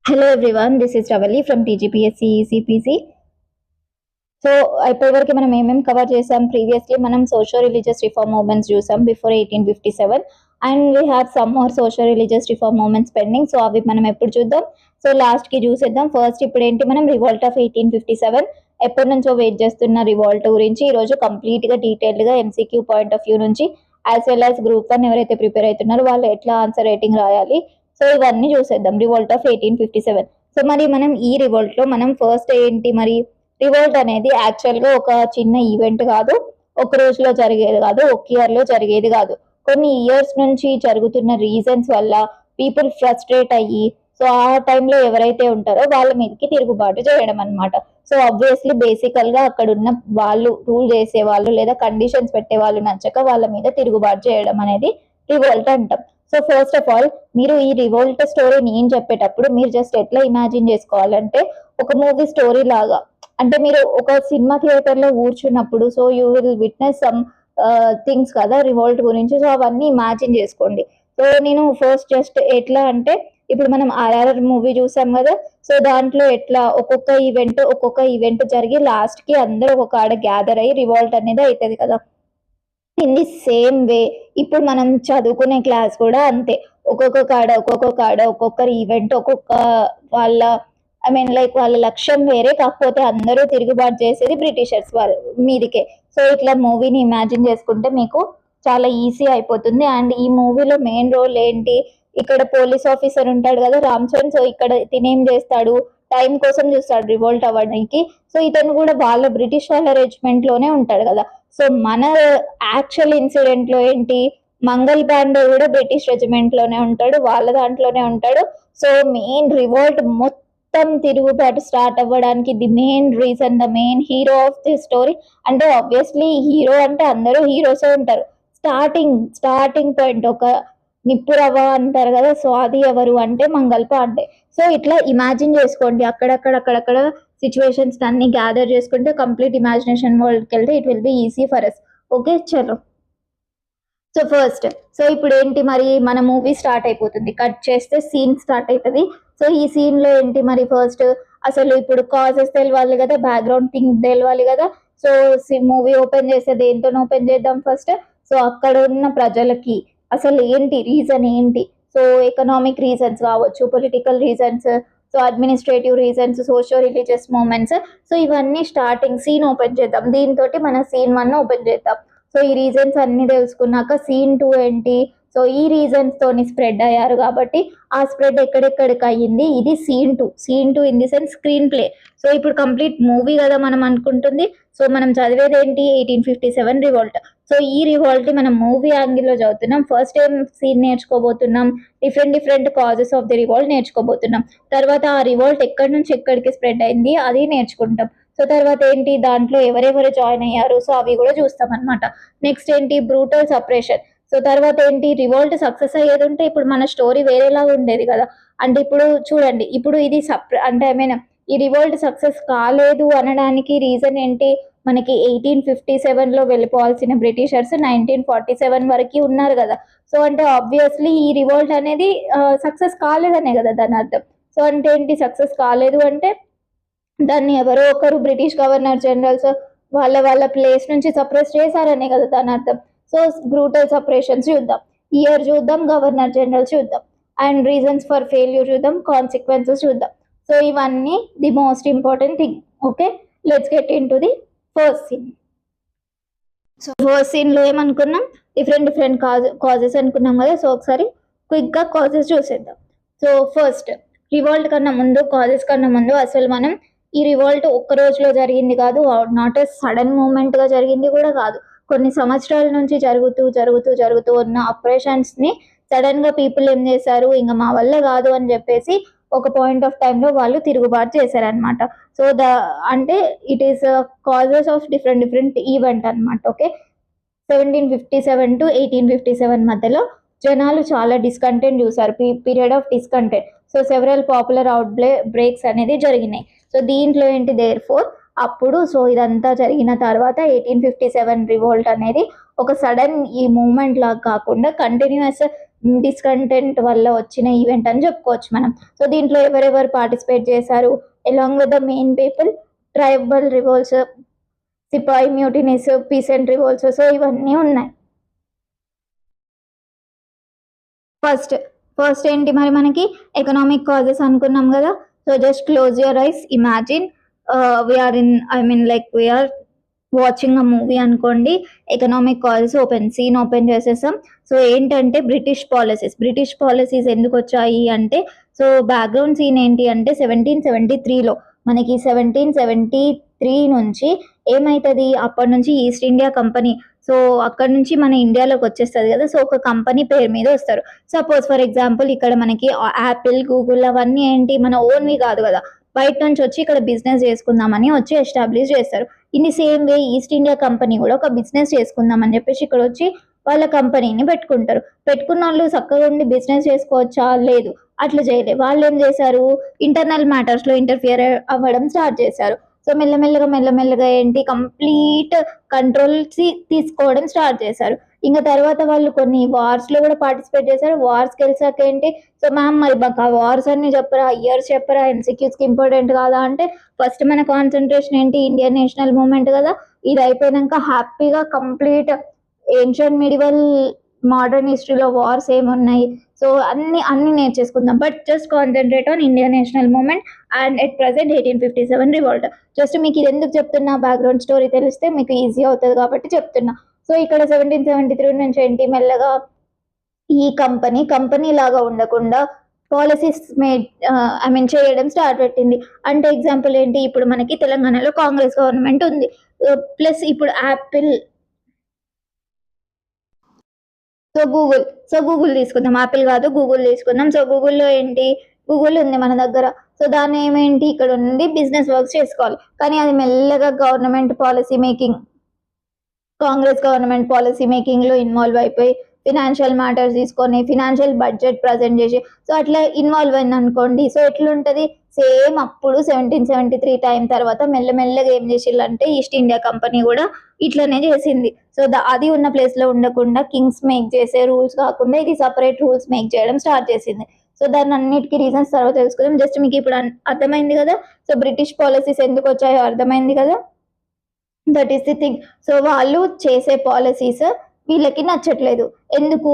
Hello everyone, this is Ravali from TGPSC ECPC. So ఇప్పటివరకు మనం ఏమేమి కవర్ చేసాం? ప్రీవియస్లీ మనం సోషో రిలీజియస్ రిఫార్మ్ మూవ్మెంట్స్ చూసాం before 1857 and we have some more socio religious reform movements pending. So అవి మనం ఎప్పుడు చూద్దాం? సో లాస్ట్ కి చూసేద్దాం. ఫస్ట్ ఇప్పుడు ఏంటి, మనం రివాల్ట్ ఆఫ్ 1857 ఎప్పటి నుంచో వెయిట్ చేస్తున్న రివాల్ట్ గురించి ఈ రోజు కంప్లీట్ గా డీటెయిల్డ్ గా ఎంసీక్యూ పాయింట్ ఆఫ్ వ్యూ నుంచి యాజ్ వెల్ యాజ్ గ్రూప్ 1 ఎవరైతే ప్రిపేర్ అవుతున్నారో వాళ్ళు ఎట్లా ఆన్సర్ రైటింగ్ రాయాలి, సో ఇవన్నీ చూసేద్దాం. Revolt of 1857. సో మరి మనం ఈ రివాల్ట్ లో మనం ఫస్ట్ ఏంటి, మరి రివోల్ట్ అనేది యాక్చువల్ గా ఒక చిన్న ఈవెంట్ కాదు, ఒక రోజులో జరిగేది కాదు, ఒక ఇయర్ లో జరిగేది కాదు. కొన్ని ఇయర్స్ నుంచి జరుగుతున్న రీజన్స్ వల్ల పీపుల్ ఫ్రస్ట్రేట్ అయ్యి, సో ఆ టైంలో ఎవరైతే ఉంటారో వాళ్ళ మీదకి తిరుగుబాటు చేయడం అనమాట. సో ఆబ్వియస్లీ బేసికల్ గా అక్కడ ఉన్న వాళ్ళు రూల్ చేసే వాళ్ళు లేదా కండిషన్స్ పెట్టే వాళ్ళు నచ్చక వాళ్ళ మీద తిరుగుబాటు చేయడం అనేది రివోల్ట్ అంటాం. సో ఫస్ట్ ఆఫ్ ఆల్ మీరు ఈ రివోల్ట్ స్టోరీ నేను చెప్పేటప్పుడు మీరు జస్ట్ ఎట్లా ఇమాజిన్ చేసుకోవాలంటే, ఒక మూవీ స్టోరీ లాగా. అంటే మీరు ఒక సినిమా థియేటర్ లో కూర్చున్నప్పుడు so you will witness some things కదా రివోల్ట్ గురించి, సో అవన్నీ ఇమాజిన్ చేసుకోండి. సో నేను ఫస్ట్ జస్ట్ ఎట్లా అంటే, ఇప్పుడు మనం ఆర్ఆర్ఆర్ మూవీ చూసాం కదా, సో దాంట్లో ఎట్లా ఒక్కొక్క ఈవెంట్ జరిగి లాస్ట్ కి అందరూ ఒక ఆడ గ్యాదర్ అయ్యి రివోల్ట్ అనేది అవుతుంది కదా. ఇన్ ది సేమ్ వే ఇప్పుడు మనం చదువుకునే క్లాస్ కూడా అంతే. ఒక్కొక్క కాడ ఒక్కొక్కరి ఈవెంట్, ఒక్కొక్క వాళ్ళ లైక్ వాళ్ళ లక్ష్యం వేరే, కాకపోతే అందరూ తిరుగుబాటు చేసేది బ్రిటిషర్స్ వాళ్ళ మీదికే. సో ఇట్లా మూవీని ఇమాజిన్ చేసుకుంటే మీకు చాలా ఈజీ అయిపోతుంది. అండ్ ఈ మూవీలో మెయిన్ రోల్ ఏంటి, ఇక్కడ పోలీస్ ఆఫీసర్ ఉంటాడు కదా రామ్ చరణ్. సో ఇక్కడ తినేం చేస్తాడు, టైం కోసం చూస్తాడు రివోల్ట్ అవ్వడానికి. సో ఇతను కూడా వాళ్ళ బ్రిటిష్ వాళ్ళ రెజిమెంట్ లోనే ఉంటాడు కదా. సో మన యాక్చువల్ ఇన్సిడెంట్ లో ఏంటి, మంగల్ పాండే కూడా బ్రిటిష్ రెజిమెంట్ లోనే ఉంటాడు, వాళ్ళ దాంట్లోనే ఉంటాడు. సో మెయిన్ రివోల్ట్ మొత్తం తిరుగుబాటు స్టార్ట్ అవ్వడానికి the main reason, the main hero of the story. అంటే ఆబ్వియస్లీ హీరో అంటే అందరూ హీరోసే ఉంటారు. స్టార్టింగ్ పాయింట్ ఒక నిప్పురవ్వ అంటారు కదా, సో అది ఎవరు అంటే మంగల్ పాండే. సో ఇట్లా ఇమాజిన్ చేసుకోండి, అక్కడక్కడ సిచ్యువేషన్స్ అన్ని గ్యాదర్ చేసుకుంటే కంప్లీట్ ఇమాజినేషన్ వరల్డ్కి వెళ్తే it will be easy for us. Okay చలో. సో ఫస్ట్, సో ఇప్పుడు ఏంటి, మరి మన మూవీ స్టార్ట్ అయిపోతుంది, కట్ చేస్తే సీన్ స్టార్ట్ అవుతుంది. సో ఈ సీన్ లో ఏంటి, మరి ఫస్ట్ అసలు ఇప్పుడు కాజెస్ తెలవాలి కదా, బ్యాక్గ్రౌండ్ థింగ్ తెలవాలి కదా. సో మూవీ ఓపెన్ చేస్తే దేంతో ఓపెన్ చేద్దాం ఫస్ట్. సో అక్కడ ఉన్న ప్రజలకి అసలు ఏంటి రీజన్ ఏంటి, సో ఎకనామిక్ రీజన్స్ కావచ్చు, political reasons, so administrative reasons, socio religious movements. So ఇవన్నీ స్టార్టింగ్ సీన్ ఓపెన్ చేద్దాం, దీంతో మన సీన్ 1 ఓపెన్ చేద్దాం. సో ఈ రీజన్స్ అన్ని తెలుసుకున్నాక సీన్ 2 ఏంటి, సో ఈ రీజన్స్ తోని స్ప్రెడ్ అయ్యారు కాబట్టి ఆ స్ప్రెడ్ ఎక్కడెక్కడికి అయ్యింది, ఇది scene two in the sense screen play. So ఇప్పుడు కంప్లీట్ మూవీ కదా మనం అనుకుంటుంది. సో మనం చదివేది ఏంటి, 1857 రివోల్ట్. సో ఈ రివోల్ట్ మనం మూవీ యాంగిల్లో చదువుతున్నాం. ఫస్ట్ ఏం సీన్ నేర్చుకోబోతున్నాం, different causes of the revolt నేర్చుకోబోతున్నాం. తర్వాత ఆ రివోల్ట్ ఎక్కడి నుంచి ఎక్కడికి స్ప్రెడ్ అయింది అది నేర్చుకుంటాం. సో తర్వాత ఏంటి, దాంట్లో ఎవరెవరు జాయిన్ అయ్యారు, సో అవి కూడా చూస్తాం అనమాట. నెక్స్ట్ ఏంటి, బ్రూటల్ సపరేషన్. సో తర్వాత ఏంటి, రివోల్ట్ సక్సెస్ అయ్యేది ఉంటే ఇప్పుడు మన స్టోరీ వేరేలాగా ఉండేది కదా. అంటే ఇప్పుడు చూడండి, ఇప్పుడు ఇది అంటే ఈ రివోల్ట్ సక్సెస్ కాలేదు అనడానికి రీజన్ ఏంటి, మనకి 1857 లో వెళ్ళిపోవాల్సిన బ్రిటిషర్స్ 1947 వరకు ఉన్నారు కదా. సో అంటే ఆబ్వియస్లీ ఈ రివోల్ట్ అనేది సక్సెస్ కాలేదనే కదా దాని అర్థం. సో అంటే ఏంటి, సక్సెస్ కాలేదు అంటే దాన్ని ఎవరో ఒకరు బ్రిటిష్ గవర్నర్ జనరల్స్ వాళ్ళ ప్లేస్ నుంచి సప్రెస్ చేశారనే కదా దాని అర్థం. సో బ్రూటల్ సపరేషన్స్ చూద్దాం, ఇయర్ చూద్దాం, గవర్నర్ జనరల్ చూద్దాం, అండ్ రీజన్స్ ఫర్ ఫెయిల్యూర్ చూద్దాం, కాన్సిక్వెన్సెస్ చూద్దాం. సో ఇవన్నీ the most important thing. Okay, let's get into the first scene. So first scene లో ఏమనుకున్నాం, డిఫరెంట్ కాజెస్ అనుకున్నాం కదా. సో ఒకసారి క్విక్ గా కాజెస్ చూసేద్దాం. సో ఫస్ట్, రివోల్ట్ కన్నా ముందు, కాజెస్ కన్నా ముందు అసలు మనం ఈ రివోల్ట్ ఒక్క రోజులో జరిగింది కాదు, నాట్ ఏ సడన్ మూమెంట్ గా జరిగింది కూడా కాదు. కొన్ని సంవత్సరాల నుంచి జరుగుతూ ఉన్న ఆపరేషన్స్ ని సడన్ గా పీపుల్ ఏం చేశారు, ఇంకా మా వల్ల కాదు అని చెప్పేసి ఒక పాయింట్ ఆఫ్ టైంలో వాళ్ళు తిరుగుబాటు చేశారనమాట. సో అంటే it is causes of different event అనమాట. ఓకే, 1757 to 1857 మధ్యలో జనాలు చాలా డిస్కంటెంట్ చూసారు, period of discontent. So several popular breaks అనేది జరిగినాయి. సో దీంట్లో ఏంటి, దేర్ ఫోర్ అప్పుడు సో ఇదంతా జరిగిన తర్వాత 1857 రివోల్ట్ అనేది ఒక సడన్ ఈ మూమెంట్ లాగా కాకుండా కంటిన్యూస్ డిస్కంటెంట్ వల్ల వచ్చిన ఈవెంట్ అని చెప్పుకోవచ్చు మనం. సో దీంట్లో ఎవరెవరు పార్టిసిపేట్ చేశారు, along with the main people, tribal revolts, sepoy mutinies, peasant revolts, so ఇవన్నీ ఉన్నాయి. ఫస్ట్ ఏంటి మరి మనకి ఎకనామిక్ కాజెస్ అనుకున్నాం కదా. So just close your eyes, imagine we're in we're watching a movie అనుకోండి. ఎకనామిక్ కాజెస్ సీన్ ఓపెన్ చేసేసాం. సో ఏంటంటే బ్రిటిష్ పాలసీస్ ఎందుకు వచ్చాయి అంటే, సో బ్యాక్గ్రౌండ్ సీన్ ఏంటి అంటే 1773లో మనకి 1773 నుంచి ఏమవుతుంది, అప్పటి నుంచి ఈస్ట్ ఇండియా కంపెనీ, సో అక్కడ నుంచి మన ఇండియాలోకి వచ్చేస్తుంది కదా. సో ఒక కంపెనీ పేరు మీద వస్తారు. సపోజ్ ఫర్ ఎగ్జాంపుల్ ఇక్కడ మనకి యాపిల్, గూగుల్ అవన్నీ ఏంటి మన ఓన్వి కాదు కదా, బయట నుంచి వచ్చి ఇక్కడ బిజినెస్ చేసుకుందామని వచ్చి ఎస్టాబ్లిష్ చేస్తారు. In the same way east India company కూడా ఒక బిజినెస్ చేసుకుందామని చెప్పేసి ఇక్కడ వచ్చి వాళ్ళ కంపెనీని పెట్టుకుంటారు. పెట్టుకున్న వాళ్ళు చక్కగా ఉండి బిజినెస్ చేసుకోవచ్చా, లేదు, అట్లా చేయలేదు. వాళ్ళు ఏం చేశారు, ఇంటర్నల్ మ్యాటర్స్లో ఇంటర్ఫియర్ అవ్వడం స్టార్ట్ చేశారు. సో మెల్లమెల్లగా ఏంటి కంప్లీట్ కంట్రోల్ తీసుకోవడం స్టార్ట్ చేశారు. ఇంకా తర్వాత వాళ్ళు కొన్ని వార్స్ లో కూడా పార్టిసిపేట్ చేశారు. వార్స్ గెలిచాక ఏంటి, సో మ్యామ్ మరి మాకు ఆ వార్స్ అన్ని చెప్పరా, ఇయర్స్ చెప్పరా, MCQs కి ఇంపార్టెంట్ కాదా అంటే, ఫస్ట్ మన కాన్సన్ట్రేషన్ ఏంటి, ఇండియన్ నేషనల్ మూవ్మెంట్ కదా. ఇది అయిపోయినాక హ్యాపీగా కంప్లీట్ ఏన్షియంట్ మిడివల్ మోడర్న్ హిస్టరీలో వార్స్ ఏమున్నాయి, సో అన్ని నేర్చేసుకుందాం. But just concentrate on Indian national movement and at present 1857 revolt. Just మీకు ఇది ఎందుకు చెప్తున్నా, బ్యాక్గ్రౌండ్ స్టోరీ తెలిస్తే మీకు ఈజీ అవుతుంది కాబట్టి చెప్తున్నా. సో ఇక్కడ 1773 నుంచి ఏంటి మెల్లగా ఈ కంపెనీ లాగా ఉండకుండా పాలసీస్ చేయడం స్టార్ట్ పెట్టింది. అంటే ఎగ్జాంపుల్ ఏంటి, ఇప్పుడు మనకి తెలంగాణలో కాంగ్రెస్ గవర్నమెంట్ ఉంది, ప్లస్ ఇప్పుడు యాపిల్, సో గూగుల్ తీసుకుందాం, యాపిల్ కాదు గూగుల్ తీసుకుందాం. సో గూగుల్లో ఏంటి, గూగుల్ ఉంది మన దగ్గర. సో దాన్ని ఏమేంటి ఇక్కడ ఉండి బిజినెస్ వర్క్స్ చేసుకోవాలి. కానీ అది మెల్లగా కాంగ్రెస్ గవర్నమెంట్ పాలసీ మేకింగ్ లో ఇన్వాల్వ్ అయిపోయి ఫినాన్షియల్ మ్యాటర్స్ తీసుకొని ఫినాన్షియల్ బడ్జెట్ ప్రజెంట్ చేసి సో అట్లా ఇన్వాల్వ్ అయింది అనుకోండి. సో ఎట్లుంటది, సేమ్ అప్పుడు 1773 టైం తర్వాత మెల్లమెల్లగా ఏం చేసిందంటే ఈస్ట్ ఇండియా కంపెనీ కూడా ఇట్లనే చేసింది. సో అది ఉన్న ప్లేస్ లో ఉండకుండా కింగ్స్ మేక్ చేసే రూల్స్ కాకుండా ఇది సపరేట్ రూల్స్ మేక్ చేయడం స్టార్ట్ చేసింది. సో దాని అన్నిటికీ రీజన్స్ తర్వాత తెలుసుకుందాం. జస్ట్ మీకు ఇప్పుడు అర్థమైంది కదా. సో బ్రిటిష్ పాలసీస్ ఎందుకు వచ్చాయో అర్థమైంది కదా. That is the thing. So వాళ్ళు చేసే పాలసీస్ వీళ్ళకి నచ్చట్లేదు. ఎందుకు,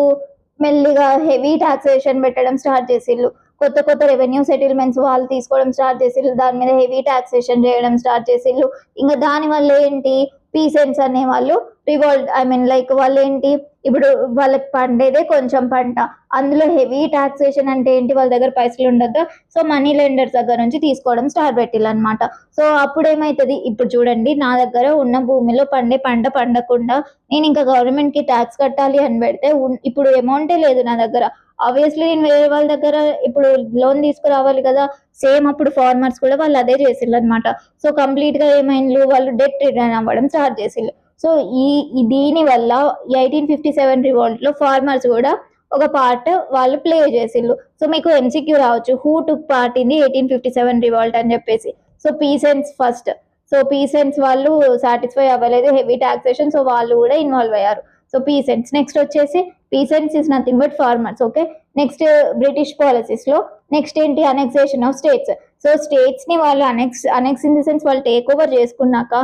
మెల్లిగా హెవీ టాక్సేషన్ పెట్టడం స్టార్ట్ చేసిళ్ళు, కొత్త రెవెన్యూ సెటిల్మెంట్స్ వాళ్ళు తీసుకోవడం స్టార్ట్ చేసిళ్ళు, దాని మీద హెవీ టాక్సేషన్ చేయడం స్టార్ట్ చేసిళ్ళు. ఇంకా దాని వల్ల ఏంటి, పీసెంట్స్ అనే వాళ్ళు రివోల్ట్ వాళ్ళు ఏంటి, ఇప్పుడు వాళ్ళకి పండేదే కొంచెం పంట, అందులో హెవీ టాక్సేషన్ అంటే ఏంటి, వాళ్ళ దగ్గర పైసలు ఉండద్దు. సో మనీ లెండర్స్ దగ్గర నుంచి తీసుకోవడం స్టార్ట్ పెట్టిల్లు అనమాట. సో అప్పుడు ఏమవుతుంది, ఇప్పుడు చూడండి నా దగ్గర ఉన్న భూమిలో పండే పంట పండకుండా నేను ఇంకా గవర్నమెంట్ కి ట్యాక్స్ కట్టాలి అని పెడితే ఇప్పుడు అమౌంటే లేదు నా దగ్గర. ఆబ్వియస్లీ నేను వేరే వాళ్ళ దగ్గర ఇప్పుడు లోన్ తీసుకురావాలి కదా. సేమ్ అప్పుడు ఫార్మర్స్ కూడా వాళ్ళు అదే చేసిళ్ళు అనమాట. సో కంప్లీట్ గా ఏమైండ్రు, వాళ్ళు డెట్ రిటర్న్ అవ్వడం స్టార్ట్ చేసిళ్ళు. సో దీని వల్ల 1857 రివోల్ట్ లో ఫార్మర్స్ కూడా ఒక పార్ట్ వాళ్ళు ప్లే చేసిళ్ళు. సో మీకు MCQ రావచ్చు, who took part in the 1857 revolt అని చెప్పేసి. So peasants first. So peasants వాళ్ళు సాటిస్ఫై అవ్వలేదు హెవీ టాక్సేషన్, సో వాళ్ళు కూడా ఇన్వాల్వ్ అయ్యారు. So peasants. నెక్స్ట్ వచ్చేసి peasants is nothing but farmers. Okay, next British policies లో నెక్స్ట్ ఏంటి, annexation of states. So states ని వాళ్ళు అనెక్స్ ఇన్ ది సెన్స్ వాళ్ళు టేక్ ఓవర్ చేసుకున్నాక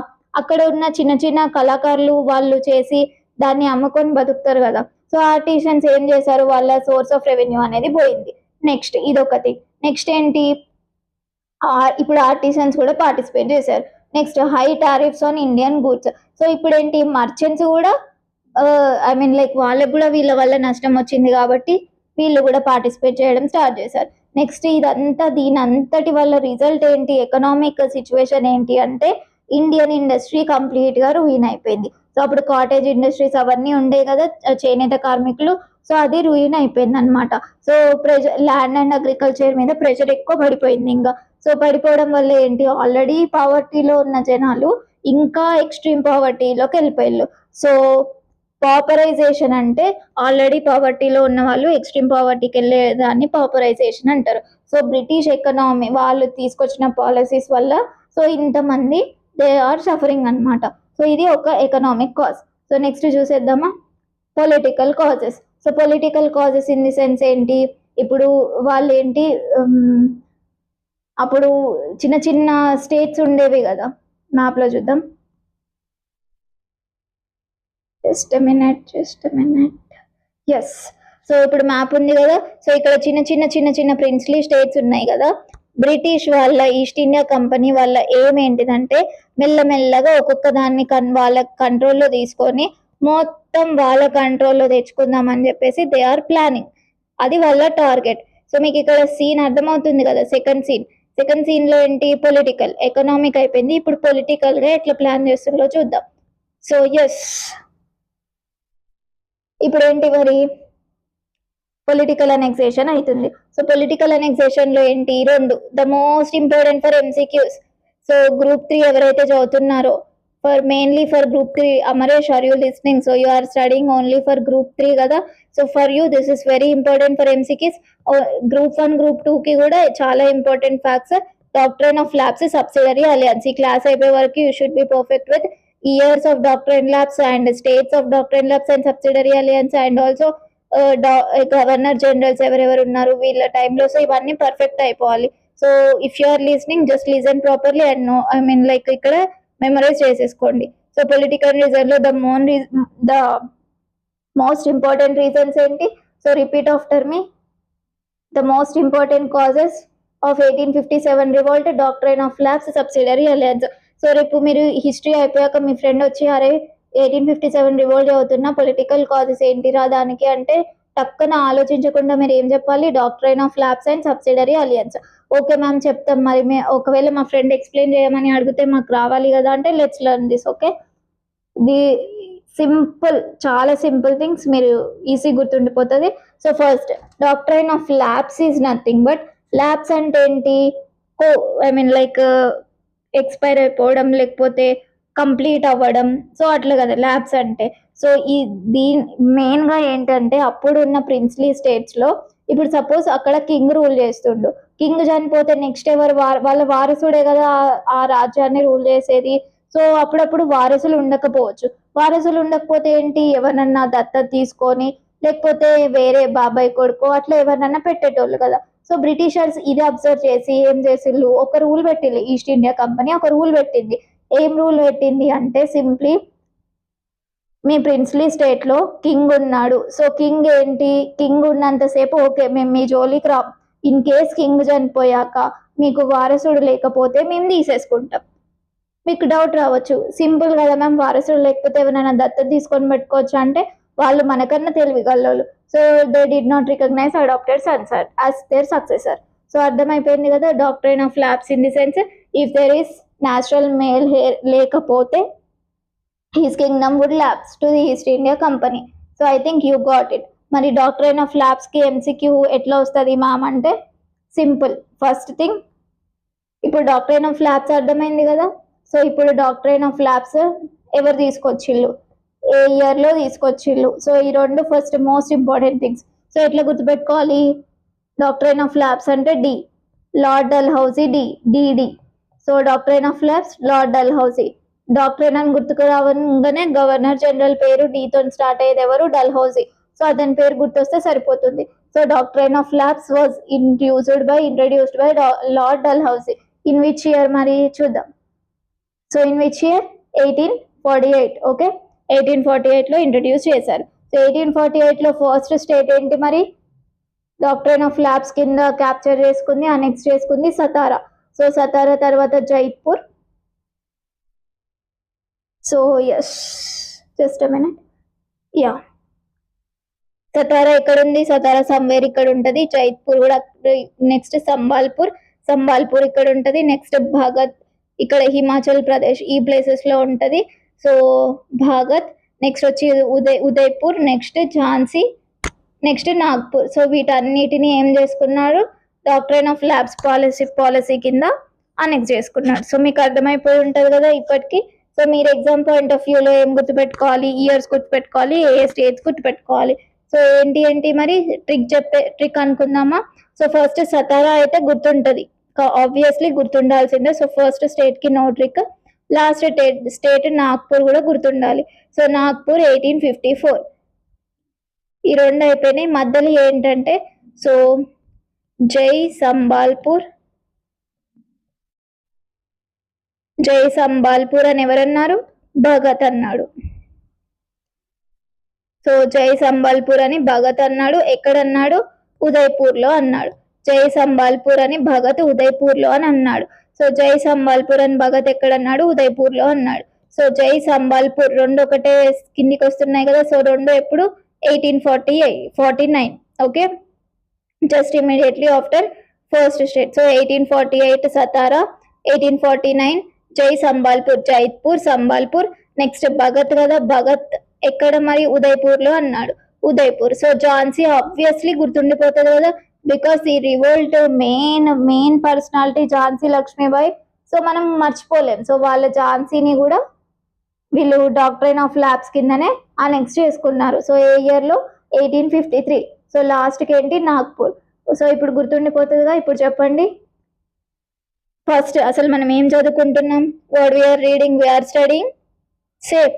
అక్కడ ఉన్న చిన్న కళాకారులు వాళ్ళు చేసి దాన్ని అమ్ముకొని బతుకుతారు కదా. సో ఆర్టిషన్స్ ఏం చేశారు, వాళ్ళ సోర్స్ ఆఫ్ రెవెన్యూ అనేది పోయింది. నెక్స్ట్ ఇదొకటి. నెక్స్ట్ ఏంటి, ఇప్పుడు ఆర్టిషన్స్ కూడా పార్టిసిపేట్ చేశారు. Next high tariffs on Indian goods. So ఇప్పుడు ఏంటి, మర్చెంట్స్ కూడా వాళ్ళకు కూడా వీళ్ళ వల్ల నష్టం వచ్చింది కాబట్టి వీళ్ళు కూడా పార్టిసిపేట్ చేయడం స్టార్ట్ చేశారు. నెక్స్ట్ దీని అంతటి వల్ల రిజల్ట్ ఏంటి, ఎకనామిక్ సిచ్యువేషన్ ఏంటి అంటే ఇండియన్ ఇండస్ట్రీ కంప్లీట్ గా రూయిన్ అయిపోయింది. సో అప్పుడు కాటేజ్ ఇండస్ట్రీస్ అవన్నీ ఉండే కదా, చేనేత కార్మికులు, సో అది రూయిన్ అయిపోయింది అనమాట. సో ల్యాండ్ అండ్ అగ్రికల్చర్ మీద ప్రెషర్ ఎక్కువ పడిపోయింది ఇంకా. సో పడిపోవడం వల్ల ఏంటి, ఆల్రెడీ పావర్టీలో ఉన్న జనాలు ఇంకా ఎక్స్ట్రీమ్ పావర్టీలోకి వెళ్ళిపోయారు. సో పాపరైజేషన్ అంటే ఆల్రెడీ పావర్టీలో ఉన్న వాళ్ళు ఎక్స్ట్రీమ్ పావర్టీకి వెళ్ళేదాన్ని పాపరైజేషన్ అంటారు. సో బ్రిటిష్ ఎకనామీ వాళ్ళు తీసుకొచ్చిన పాలసీస్ వల్ల సో ఇంతమంది దే ఆర్ సఫరింగ్ అనమాట. సో ఇది ఒక ఎకనామిక్ కాజ్. సో నెక్స్ట్ చూసేద్దామా, political causes. So political causes in the sense ఏంటి, ఇప్పుడు వాళ్ళు ఏంటి, అప్పుడు చిన్న చిన్న స్టేట్స్ ఉండేవి కదా, మ్యాప్లో చూద్దాం. Just minute. ఎస్. సో ఇప్పుడు మ్యాప్ ఉంది కదా, సో ఇక్కడ చిన్న చిన్న ప్రిన్స్లీ స్టేట్స్ ఉన్నాయి కదా. బ్రిటిష్ వాళ్ళ ఈస్ట్ ఇండియా కంపెనీ వాళ్ళ ఏం ఏంటిదంటే మెల్లమెల్లగా ఒక్కొక్క దాన్ని వాళ్ళ కంట్రోల్లో తీసుకొని మొత్తం వాళ్ళ కంట్రోల్లో తెచ్చుకుందామని చెప్పేసి దే ఆర్ ప్లానింగ్. అది వాళ్ళ టార్గెట్. సో మీకు ఇక్కడ సీన్ అర్థమవుతుంది కదా. సెకండ్ సీన్ లో ఏంటి, పొలిటికల్. ఎకనామిక్ అయిపోయింది, ఇప్పుడు పొలిటికల్ గా ఎట్లా ప్లాన్ చేస్తుందో చూద్దాం. సో ఎస్, ఇప్పుడు ఏంటి మరి, పొలిటికల్ అనెక్సేషన్ అవుతుంది. సో పొలిటికల్ అనెక్సేషన్ లో ఏంటి, రెండు the most important for MCQs. So group 3 ఎవరైతే చదువుతున్నారో, mainly for group 3, Amaresh are you listening? So you are studying only for group 3 కదా. So for you this is very important for MCQs. Group 1 group 2 కి కూడా చాలా important facts. Doctrine of lapse subsidiary alliance. ఈ class అయిపోయే వరకు you should be perfect with years of doctrine lapse and states of doctrine lapse and subsidiary alliance and also governor generals ఎవరెవరు ఉన్నారు వీళ్ళ టైంలో. సో ఇవన్నీ పర్ఫెక్ట్ అయిపోవాలి. So if you are listening just listen properly and no, I mean like ఇక్కడ memorize చేసేసుకోండి. So political reason లో the most important reasons ఏంటి? So repeat after me. The most important causes of 1857 revolt, doctrine of lapse, subsidiary alliance. So రేపు మీరు history అయిపోయాక మీ friend వచ్చి అరే 1857 revolt అవుతున్న పొలిటికల్ కాజెస్ ఏంటిరా దానికి అంటే టక్కన ఆలోచించకుండా మీరు ఏం చెప్పాలి, doctrine of lapse and subsidiary alliance. Okay ma'am చెప్తాం. మరి ఒకవేళ మా ఫ్రెండ్ ఎక్స్ప్లెయిన్ చేయమని అడిగితే మాకు రావాలి కదా అంటే let's learn this. Okay, the simple, చాలా సింపుల్ థింగ్స్, మీరు ఈజీ గుర్తుండిపోతుంది. So first doctrine of labs is nothing but, labs అంటే ఏంటి, ఐ మీన్ లైక్ ఎక్స్పైర్ అయిపోవడం లేకపోతే కంప్లీట్ అవ్వడం, సో అట్లా కదా ల్యాబ్స్ అంటే. సో మెయిన్గా ఏంటంటే అప్పుడు ఉన్న ప్రిన్స్లీ స్టేట్స్లో ఇప్పుడు సపోజ్ అక్కడ కింగ్ రూల్ చేస్తుండు, కింగ్ చనిపోతే నెక్స్ట్ ఎవరు వాళ్ళ వారసుడే కదా ఆ రాజ్యాన్ని రూల్ చేసేది. సో అప్పుడప్పుడు వారసులు ఉండకపోతే ఏంటి, ఎవరినన్నా దత్తత తీసుకొని లేకపోతే వేరే బాబాయ్ కొడుకో అట్లా ఎవరినన్నా పెట్టేటోళ్ళు కదా. సో బ్రిటిషర్స్ ఇది అబ్జర్వ్ చేసి ఏం చేసిళ్ళు, ఒక రూల్ పెట్టిళ్ళు. ఈస్ట్ ఇండియా కంపెనీ ఒక రూల్ పెట్టింది. ఏం రూల్ పెట్టింది అంటే సింప్లీ మీ ప్రిన్స్లీ స్టేట్ లో కింగ్ ఉన్నాడు. సో కింగ్ ఏంటి, కింగ్ ఉన్నంతసేపు ఓకే మేము మీ జోలికి రా. ఇన్ కేస్ కింగ్ చనిపోయాక మీకు వారసుడు లేకపోతే మేము తీసేసుకుంటాం. మీకు డౌట్ రావచ్చు, సింపుల్ కదా మ్యామ్, వారసుడు లేకపోతే ఎవరైనా దత్తత తీసుకొని పెట్టుకోవచ్చు అంటే వాళ్ళు మనకన్నా తెలివిగలరు. So they did not recognise adopted sons as their successor. So అర్థమైపోయింది కదా. Doctrine of lapse in the sense if there is natural male heir లేకపోతే his kingdom would lapse to the East India company. So I think you got it. మరి doctrine of ల్యాబ్స్కి MCQ ఎట్లా వస్తుంది ma'am అంటే simple. First thing ఇప్పుడు doctrine of lapse అర్థమైంది కదా. So ఇప్పుడు డాక్ట్రైన్ ఆఫ్ ల్యాబ్స్ ఎవరు తీసుకొచ్చిళ్ళు, ఏ ఇయర్లో తీసుకొచ్చిళ్ళు. సో ఈ రెండు first most important things. So ఎట్లా గుర్తుపెట్టుకోవాలి, డాక్ట్రైన్ ఆఫ్ ల్యాబ్స్ అంటే D, lord Dalhousie, DD. So doctrine of lapse lord Dalhousie. Doctrine అని గుర్తుకు రావగానే గవర్నర్ జనరల్ పేరు డీతో స్టార్ట్ అయ్యేది ఎవరు, డల్హౌసీ. సో అతని పేరు గుర్తొస్తే సరిపోతుంది. So doctrine of lapse was introduced by Lord Dalhousie. In which year మరి చూద్దాం. So in which year 1848. Okay, 1848లో ఇంట్రడ్యూస్ చేశారు. సో 1848లో ఫస్ట్ స్టేట్ ఏంటి మరి, డాక్ట్రైన్ ఆఫ్ ల్యాబ్స్ కింద క్యాప్చర్ చేసుకుంది, అనెక్స్ చేసుకుంది సతారా. సో సతారా తర్వాత Jaipur. So yes, just a minute. Yeah, Satara ఎక్కడ ఉంది, సతారా సమ్వేర్ ఇక్కడ ఉంటుంది. జైపూర్ కూడా, నెక్స్ట్ సంబాల్పూర్ ఇక్కడ ఉంటుంది. నెక్స్ట్ భాగత్ ఇక్కడ హిమాచల్ ప్రదేశ్ ఈ ప్లేసెస్ లో ఉంటది. సో భాగత్, నెక్స్ట్ వచ్చి Udaipur, next Jhansi, next Nagpur. So వీటన్నిటిని ఏం చేసుకున్నారు, డాక్ట్రైన్ ఆఫ్ ల్యాబ్స్ పాలసీ కింద అనెక్స్ చేసుకున్నారు. సో మీకు అర్థమైపోయి ఉంటుంది కదా ఇప్పటికి. సో మీరు ఎగ్జామ్ పాయింట్ ఆఫ్ వ్యూలో ఏం గుర్తుపెట్టుకోవాలి, ఇయర్స్ గుర్తుపెట్టుకోవాలి, ఏ స్టేట్స్ గుర్తుపెట్టుకోవాలి. సో ఏంటి మరి ట్రిక్ అనుకుందామా. సో ఫస్ట్ సతారా అయితే గుర్తుంటది, ఆబ్వియస్లీ గుర్తుండాల్సిందే. సో ఫస్ట్ స్టేట్ కి no trick. Last state Nagpur కూడా గుర్తుండాలి. సో నాగ్పూర్ 1854. ఈ రెండు అయిపోయినాయి. మధ్యలో ఏంటంటే సో జై సంబాల్పూర్ అని ఎవరన్నారు? భగత్ అన్నాడు. సో జై సంబాల్పూర్ అని భగత్ అన్నాడు. ఎక్కడన్నాడు? ఉదయ్పూర్లో అన్నాడు. జై సంబాల్పూర్ అని భగత్ ఉదయ్పూర్లో అని అన్నాడు. సో జై సంబాల్పూర్ అని భగత్ ఎక్కడన్నాడు? ఉదయ్పూర్లో అన్నాడు. సో జై సంబాల్పూర్ రెండు ఒకటే కిందికి వస్తున్నాయి కదా. సో రెండు ఎప్పుడు 1849. Okay, just immediately after first state. So 1848 Satara, 1849 జై సంబాల్పూర్, జైపూర్ సంబాల్పూర్. నెక్స్ట్ భగత్ కదా, భగత్ ఎక్కడ మరి? ఉదయ్పూర్లో అన్నాడు. ఉదయ్పూర్. సో ఝాన్సీ ఆబ్వియస్లీ గుర్తుండిపోతుంది కదా, బికాస్ ఈ revolt main personality Jhansi Lakshmibai. So మనం మర్చిపోలేం. సో వాళ్ళ ఝాన్సీని కూడా వీళ్ళు డాక్టరైన్ ఆఫ్ ల్యాబ్స్ కిందనే అనెక్స్ చేసుకున్నారు. సో ఏ ఇయర్లో? 1853. సో లాస్ట్కి ఏంటి? నాగ్పూర్. సో ఇప్పుడు గుర్తుండిపోతుందిగా. ఇప్పుడు చెప్పండి, ఫస్ట్ అసలు మనం ఏం చదువుకుంటున్నాం? What we are reading, we are studying safe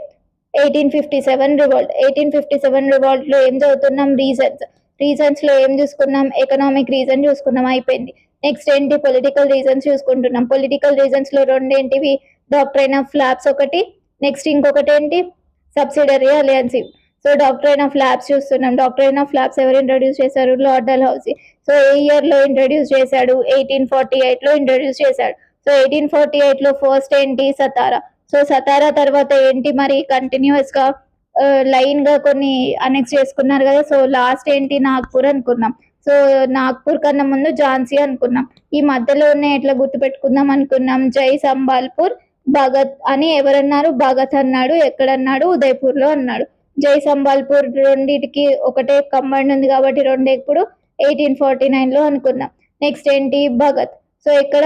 1857 revolt. 1857 revolt లో ఏం చదువుతున్నాం? రీజన్స్ లో ఏం చూసుకున్నాం? ఎకనామిక్ రీజన్ చూసుకున్నాం, అయిపోయింది. నెక్స్ట్ ఏంటి? పొలిటికల్ రీజన్స్ చూసుకుంటున్నాం. పొలిటికల్ రీజన్స్ లో రెండేంటివి? డాక్ట్రైన్ ఆఫ్ ల్యాబ్స్ ఒకటి, నెక్స్ట్ ఇంకొకటి ఏంటి? Subsidiary alliance. So doctrine of lapse చూస్తున్నాం. డాక్ట్రైన్ ఆఫ్ ల్యాబ్స్ ఎవరు ఇంట్రడ్యూస్ చేశారు? లార్డ్ డల్హౌసీ. సో ఏ ఇయర్ లో ఇంట్రడ్యూస్ చేశాడు? 1848 లో ఇంట్రడ్యూస్ చేశాడు. సో 1848 లో ఫస్ట్ ఏంటి? సతారా. సో సతారా తర్వాత ఏంటి మరి? కంటిన్యూస్ గా లైన్ గా కొన్ని అనెక్స్ చేసుకున్నారు కదా. సో లాస్ట్ ఏంటి? నాగ్పూర్ అనుకున్నాం. సో నాగ్పూర్ కన్నా ముందు ఝాన్సీ అనుకున్నాం. ఈ మధ్యలో ఉన్న ఎట్లా గుర్తుపెట్టుకుందాం అనుకున్నాం? జై సంబాల్పూర్, భగత్ అని ఎవరన్నారు? భగత్ అన్నాడు. ఎక్కడన్నాడు? ఉదయ్పూర్ లో అన్నాడు. జై సంబాల్పూర్ రెండింటికి ఒకటే కంబైండ్ ఉంది కాబట్టి రెండు ఎప్పుడు 1849 లో అనుకున్నాం. నెక్స్ట్ ఏంటి? భగత్. సో ఇక్కడ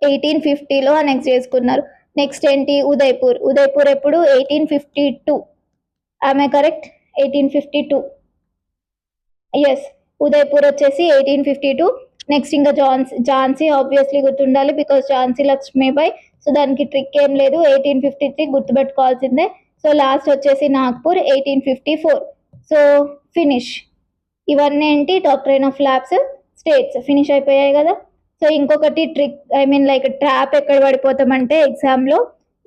1850 లో అనెక్స్ చేసుకున్నారు. నెక్స్ట్ ఏంటి? ఉదయ్పూర్. ఉదయ్పూర్ ఎప్పుడు? 1852. ఆమె కరెక్ట్? 1852. ఎస్, ఉదయ్పూర్ వచ్చేసి 1852. నెక్స్ట్ ఇంకా ఝాన్సీ ఆబ్వియస్లీ గుర్తుండాలి, బికాస్ ఝాన్సీ లక్ష్మీబాయి. సో దానికి ట్రిక్ ఏం లేదు, 1853 గుర్తుపెట్టుకోవాల్సిందే. సో లాస్ట్ వచ్చేసి నాగ్పూర్ 1854. So finish. ఇవన్నీ ఏంటి? Doctrine of labs, states finish అయిపోయాయి కదా. సో ఇంకొకటి trick, I mean like trap ఎక్కడ పడిపోతామంటే ఎగ్జామ్లో,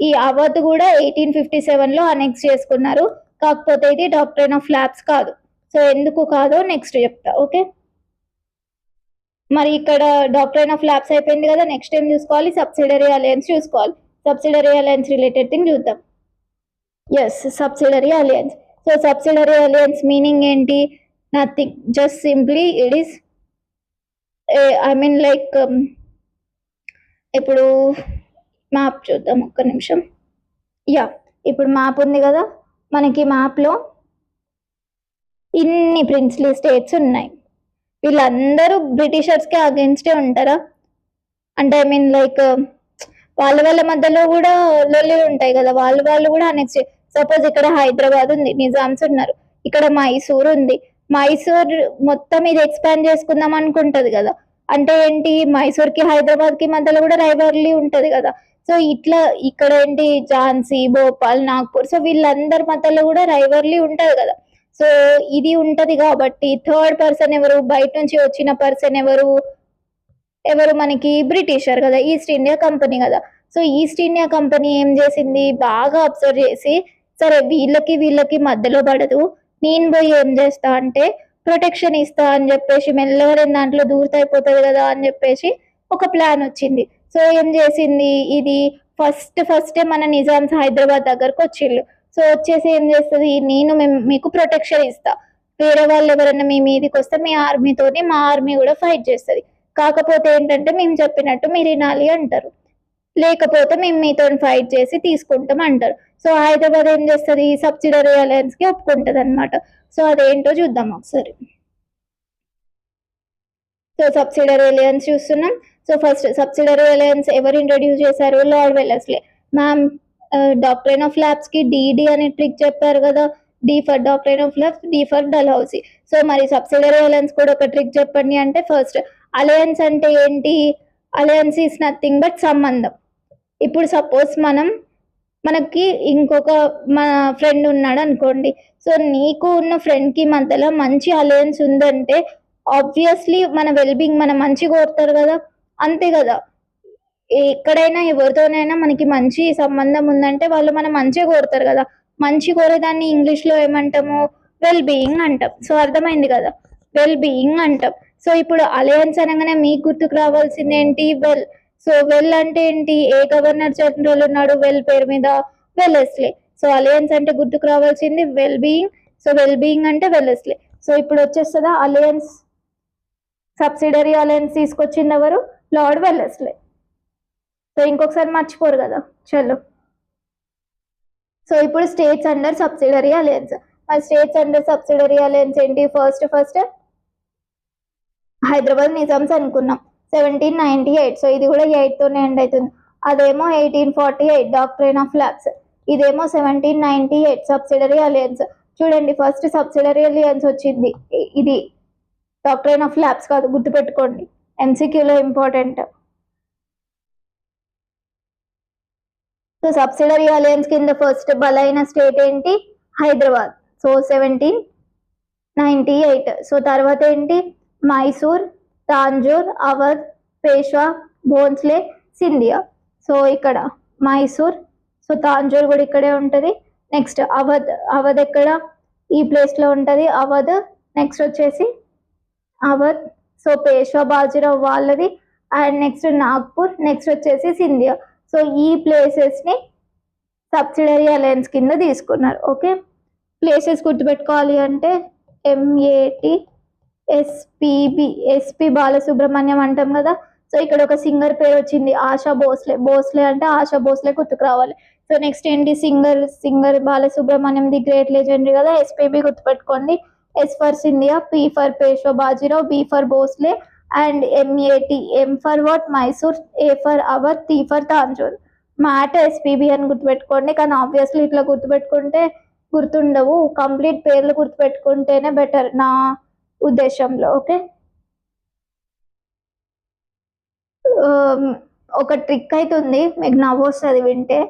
ఈ అవధ్ కూడా 1857 లో అనెక్స్ చేసుకున్నారు. కాకపోతే ఇది డాక్ట్రైన్ ఆఫ్ ల్యాబ్స్ కాదు. సో ఎందుకు కాదో నెక్స్ట్ చెప్తా. ఓకే, మరి ఇక్కడ డాక్ట్రైన్ ఆఫ్ ల్యాబ్స్ అయిపోయింది కదా. నెక్స్ట్ ఏం చూసుకోవాలి? సబ్సిడరీ అలయన్స్ చూసుకోవాలి. సబ్సిడరీ అలయన్స్ రిలేటెడ్ థింగ్ చూద్దాం. Yes, subsidiary alliance. So subsidiary alliance meaning ఏంటి? Nothing, just simply it is I mean like ఇప్పుడు మ్యాప్ చూద్దాం ఒక్క నిమిషం. యా, ఇప్పుడు మ్యాప్ ఉంది కదా మనకి. మ్యాప్లో ఇన్ని ప్రిన్స్లీ స్టేట్స్ ఉన్నాయి. వీళ్ళందరూ బ్రిటిషర్స్కి అగేన్స్టే ఉంటారా? అంటే ఐ మీన్ లైక్ వాళ్ళ మధ్యలో కూడా లొల్లి ఉంటాయి కదా. వాళ్ళు కూడా అనెక్స్ట్. సపోజ్ ఇక్కడ హైదరాబాద్ ఉంది, నిజామ్స్ ఉన్నారు. ఇక్కడ మైసూర్ ఉంది. మైసూర్ మొత్తం ఇది ఎక్స్పాండ్ చేసుకుందాం అనుకుంటది కదా. అంటే ఏంటి? మైసూర్కి హైదరాబాద్కి మధ్యలో కూడా రైవర్లీ ఉంటది కదా. సో ఇట్లా ఇక్కడ ఏంటి? ఝాన్సీ, భోపాల్, నాగ్పూర్. సో వీళ్ళందరి మధ్యలో కూడా రైవర్లీ ఉంటది కదా. సో ఇది ఉంటది కాబట్టి థర్డ్ పర్సన్ ఎవరు? బయట నుంచి వచ్చిన పర్సన్ ఎవరు? మనకి బ్రిటిషర్ కదా, ఈస్ట్ ఇండియా కంపెనీ కదా. సో ఈస్ట్ ఇండియా కంపెనీ ఏం చేసింది? బాగా అబ్జర్వ్ చేసి, సరే వీళ్ళకి మధ్యలో పడదు, నేను పోయి ఏం చేస్తా అంటే ప్రొటెక్షన్ ఇస్తా అని చెప్పేసి, మెల్లగా నేను దాంట్లో దూరతైపోతుంది కదా అని చెప్పేసి ఒక ప్లాన్ వచ్చింది. సో ఏం చేసింది? ఇది ఫస్టే మన నిజామ్స్ హైదరాబాద్ దగ్గరకు వచ్చిళ్ళు. సో వచ్చేసి ఏం చేస్తుంది? నేను మీకు ప్రొటెక్షన్ ఇస్తా, వేరే వాళ్ళు ఎవరైనా మీ మీదకి వస్తే మీ ఆర్మీతోని మా ఆర్మీ కూడా ఫైట్ చేస్తుంది. కాకపోతే ఏంటంటే మేము చెప్పినట్టు మీరు వినాలి అంటారు, లేకపోతే మేము మీతో ఫైట్ చేసి తీసుకుంటాం అంటారు. సో హైదరాబాద్ ఏం చేస్తుంది? సబ్సిడరీ అలయన్స్ కి ఒప్పుకుంటది అనమాట. సో అదేంటో చూద్దాం ఒకసారి. సో సబ్సిడరీ అలయన్స్ చూస్తున్నాం. సో ఫస్ట్ సబ్సిడరీ అలయన్స్ ఎవరు ఇంట్రడ్యూస్ చేశారు? Lord Wellesley. Ma'am doctrine of lapse కి డిడి అనే ట్రిక్ చెప్పారు కదా. D for doctrine of lapse, D for Dalhousie. So మరి సబ్సిడరీ అలయన్స్ కూడా ఒక ట్రిక్ చెప్పండి అంటే, ఫస్ట్ అలయన్స్ అంటే ఏంటి? అలయన్స్ ఈస్ నథింగ్ బట్ సంబంధం. ఇప్పుడు సపోజ్ మనం మనకి ఇంకొక మన ఫ్రెండ్ ఉన్నాడు అనుకోండి. సో నీకు ఉన్న ఫ్రెండ్కి మధ్యలో మంచి అలయన్స్ ఉందంటే ఆబ్వియస్లీ మన వెల్బీయింగ్ మన మంచి కోరుతారు కదా, అంతే కదా. ఎక్కడైనా ఎవరితోనైనా మనకి మంచి సంబంధం ఉందంటే వాళ్ళు మనం మంచిగా కోరుతారు కదా. మంచి కోరేదాన్ని ఇంగ్లీష్లో ఏమంటాము, వెల్ బీయింగ్ అంటాం. సో అర్థమైంది కదా, వెల్ బీయింగ్ అంటాం. సో ఇప్పుడు అలయన్స్ అనగానే మీకు గుర్తుకు రావాల్సింది ఏంటి, వెల్. సో వెల్ అంటే ఏంటి, ఏ గవర్నర్ జనరల్ ఉన్నాడు వెల్ పేరు మీద, వెల్లెస్లే. సో అలయన్స్ అంటే గుర్తుకు రావాల్సింది well being. So well being అంటే వెల్లెస్లే. సో ఇప్పుడు వచ్చేస్తుందా అలయన్స్, సబ్సిడరీ అలయన్స్ తీసుకొచ్చింది ఎవరు, లార్డ్ వెల్లెస్లే. సో ఇంకొకసారి మర్చిపోరు కదా, చలో. సో ఇప్పుడు స్టేట్స్ అండర్ సబ్సిడరీ అలయన్స్. మరి స్టేట్స్ అండర్ సబ్సిడరీ అలయన్స్ ఏంటి, ఫస్ట్ హైదరాబాద్ నిజామ్స్ అనుకున్నాం 1798. సో ఇది కూడా 8తోనే ఎండ్ అవుతుంది. అదేమో 1848 డాక్ట్రైన్ ఆఫ్ ల్యాబ్స్. ఇదేమో 1798 సబ్సిడరీ అలయన్స్. చూడండి ఫస్ట్ సబ్సిడరీ అలయన్స్ వచ్చింది, ఇది డాక్ట్రైన్ ఆఫ్ ల్యాబ్స్ కాదు, గుర్తుపెట్టుకోండి, ఎంసీక్యూలో ఇంపార్టెంట్. సో సబ్సిడరీ అలయన్స్ కింద ఫస్ట్ బలైన స్టేట్ ఏంటి, హైదరాబాద్. సో 1798. సో తర్వాత ఏంటి, మైసూర్, తాంజూర్, అవధ్, పేష్వా, భోన్స్లే, సింధియా. సో ఇక్కడ మైసూర్, సో తాంజూర్ కూడా ఇక్కడే ఉంటుంది. నెక్స్ట్ అవధ్ ఎక్కడ, ఈ ప్లేస్లో ఉంటుంది అవధ్. నెక్స్ట్ వచ్చేసి అవధ్. సో పేష్వా బాజీరావు వాళ్ళది. And next Nagpur. నెక్స్ట్ వచ్చేసి సింధియా. సో ఈ ప్లేసెస్ని సబ్సిడరీ అలయన్స్ కింద తీసుకున్నారు. ఓకే, ప్లేసెస్ గుర్తుపెట్టుకోవాలి అంటే ఎంఏటి ఎస్పిబి, ఎస్పి బాలసుబ్రహ్మణ్యం అంటాం కదా. సో ఇక్కడ ఒక సింగర్ పేరు వచ్చింది, ఆశా భోస్లే. భోస్లే అంటే ఆశా భోస్లే గుర్తుకు రావాలి. సో నెక్స్ట్ ఏంటి, singer Balasubrahmanyam the great legendary కదా, ఎస్పిబి గుర్తుపెట్టుకోండి. S for Scindia, P for Peshwa Bajirao, B for Bhosle, and MAT, M for what, Mysore, A for Awadh, T for Tanjore. మాట ఎస్పీబీ అని గుర్తుపెట్టుకోండి, కానీ ఆబ్వియస్లీ ఇట్లా గుర్తుపెట్టుకుంటే గుర్తుండవు. కంప్లీట్ పేర్లు గుర్తుపెట్టుకుంటేనే బెటర్ నా ఉద్దేశంలో. ఓకే, ఒక ట్రిక్ అయితే ఉంది, మీకు నవ్వు వస్తుంది వింటే.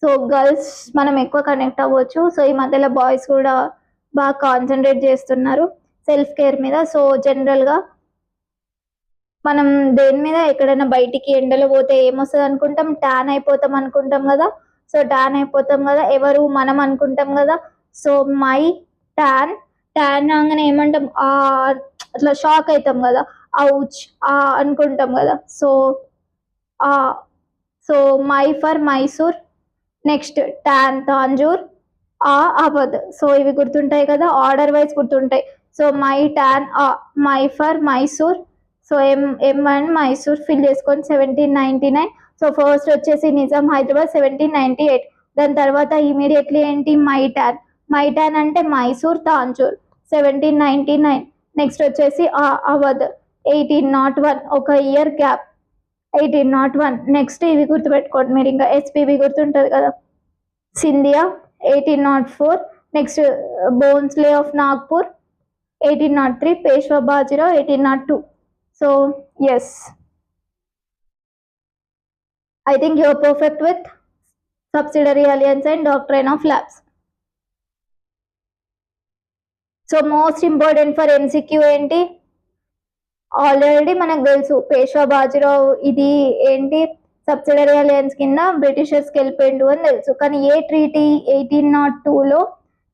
సో గర్ల్స్ మనం ఎక్కువ కనెక్ట్ అవ్వచ్చు. సో ఈ మధ్యలో బాయ్స్ కూడా బాగా కాన్సన్ట్రేట్ చేస్తున్నారు సెల్ఫ్ కేర్ మీద. సో జనరల్గా మనం దేని మీద ఎక్కడైనా బయటికి ఎండలో పోతే ఏమొస్తుంది అనుకుంటాం, ట్యాన్ అయిపోతాం అనుకుంటాం కదా. సో ట్యాన్ అయిపోతాం కదా, ఎవరు, మనం అనుకుంటాం కదా. సో మై ట్యాన్, ట్యాన్ రాగానే ఏమంటాం, అట్లా షాక్ అవుతాం కదా, అవుచ్ అనుకుంటాం కదా. So so my for Mysore, next tan Tanjore, Awadh. సో ఇవి గుర్తుంటాయి కదా, ఆర్డర్ వైజ్ గుర్తుంటాయి. So my tan, my for Mysore. So M and Mysore fill చేసుకొని 1799. సో ఫస్ట్ వచ్చేసి నిజాం హైదరాబాద్ 1798. దాని తర్వాత ఇమీడియట్లీ ఏంటి, మైటాన్. మైటాన్ అంటే మైసూర్ తాంజూర్ 1799. నెక్స్ట్ వచ్చేసి అవధ్ 1801, ఒక ఇయర్ గ్యాప్ 1801. నెక్స్ట్ ఇవి గుర్తుపెట్టుకోండి మీరు, ఇంకా ఎస్పీబీ గుర్తుంటుంది కదా, Scindia 1804. Next Bhosle of Nagpur 1803, Peshwa Bajirao 1802. So yes, I think you are perfect with subsidiary alliance and doctrine of lapse. So most important for MCQ ఏంటి, ఆల్రెడీ మనకు తెలుసు, పేష్వా బాజీరావు ఇది ఏంటి సబ్సిడరీ అలయన్స్ కింద బ్రిటిషర్స్కి వెళ్ళిపోయిండు అని తెలుసు. కానీ ఏ treaty, 1802లో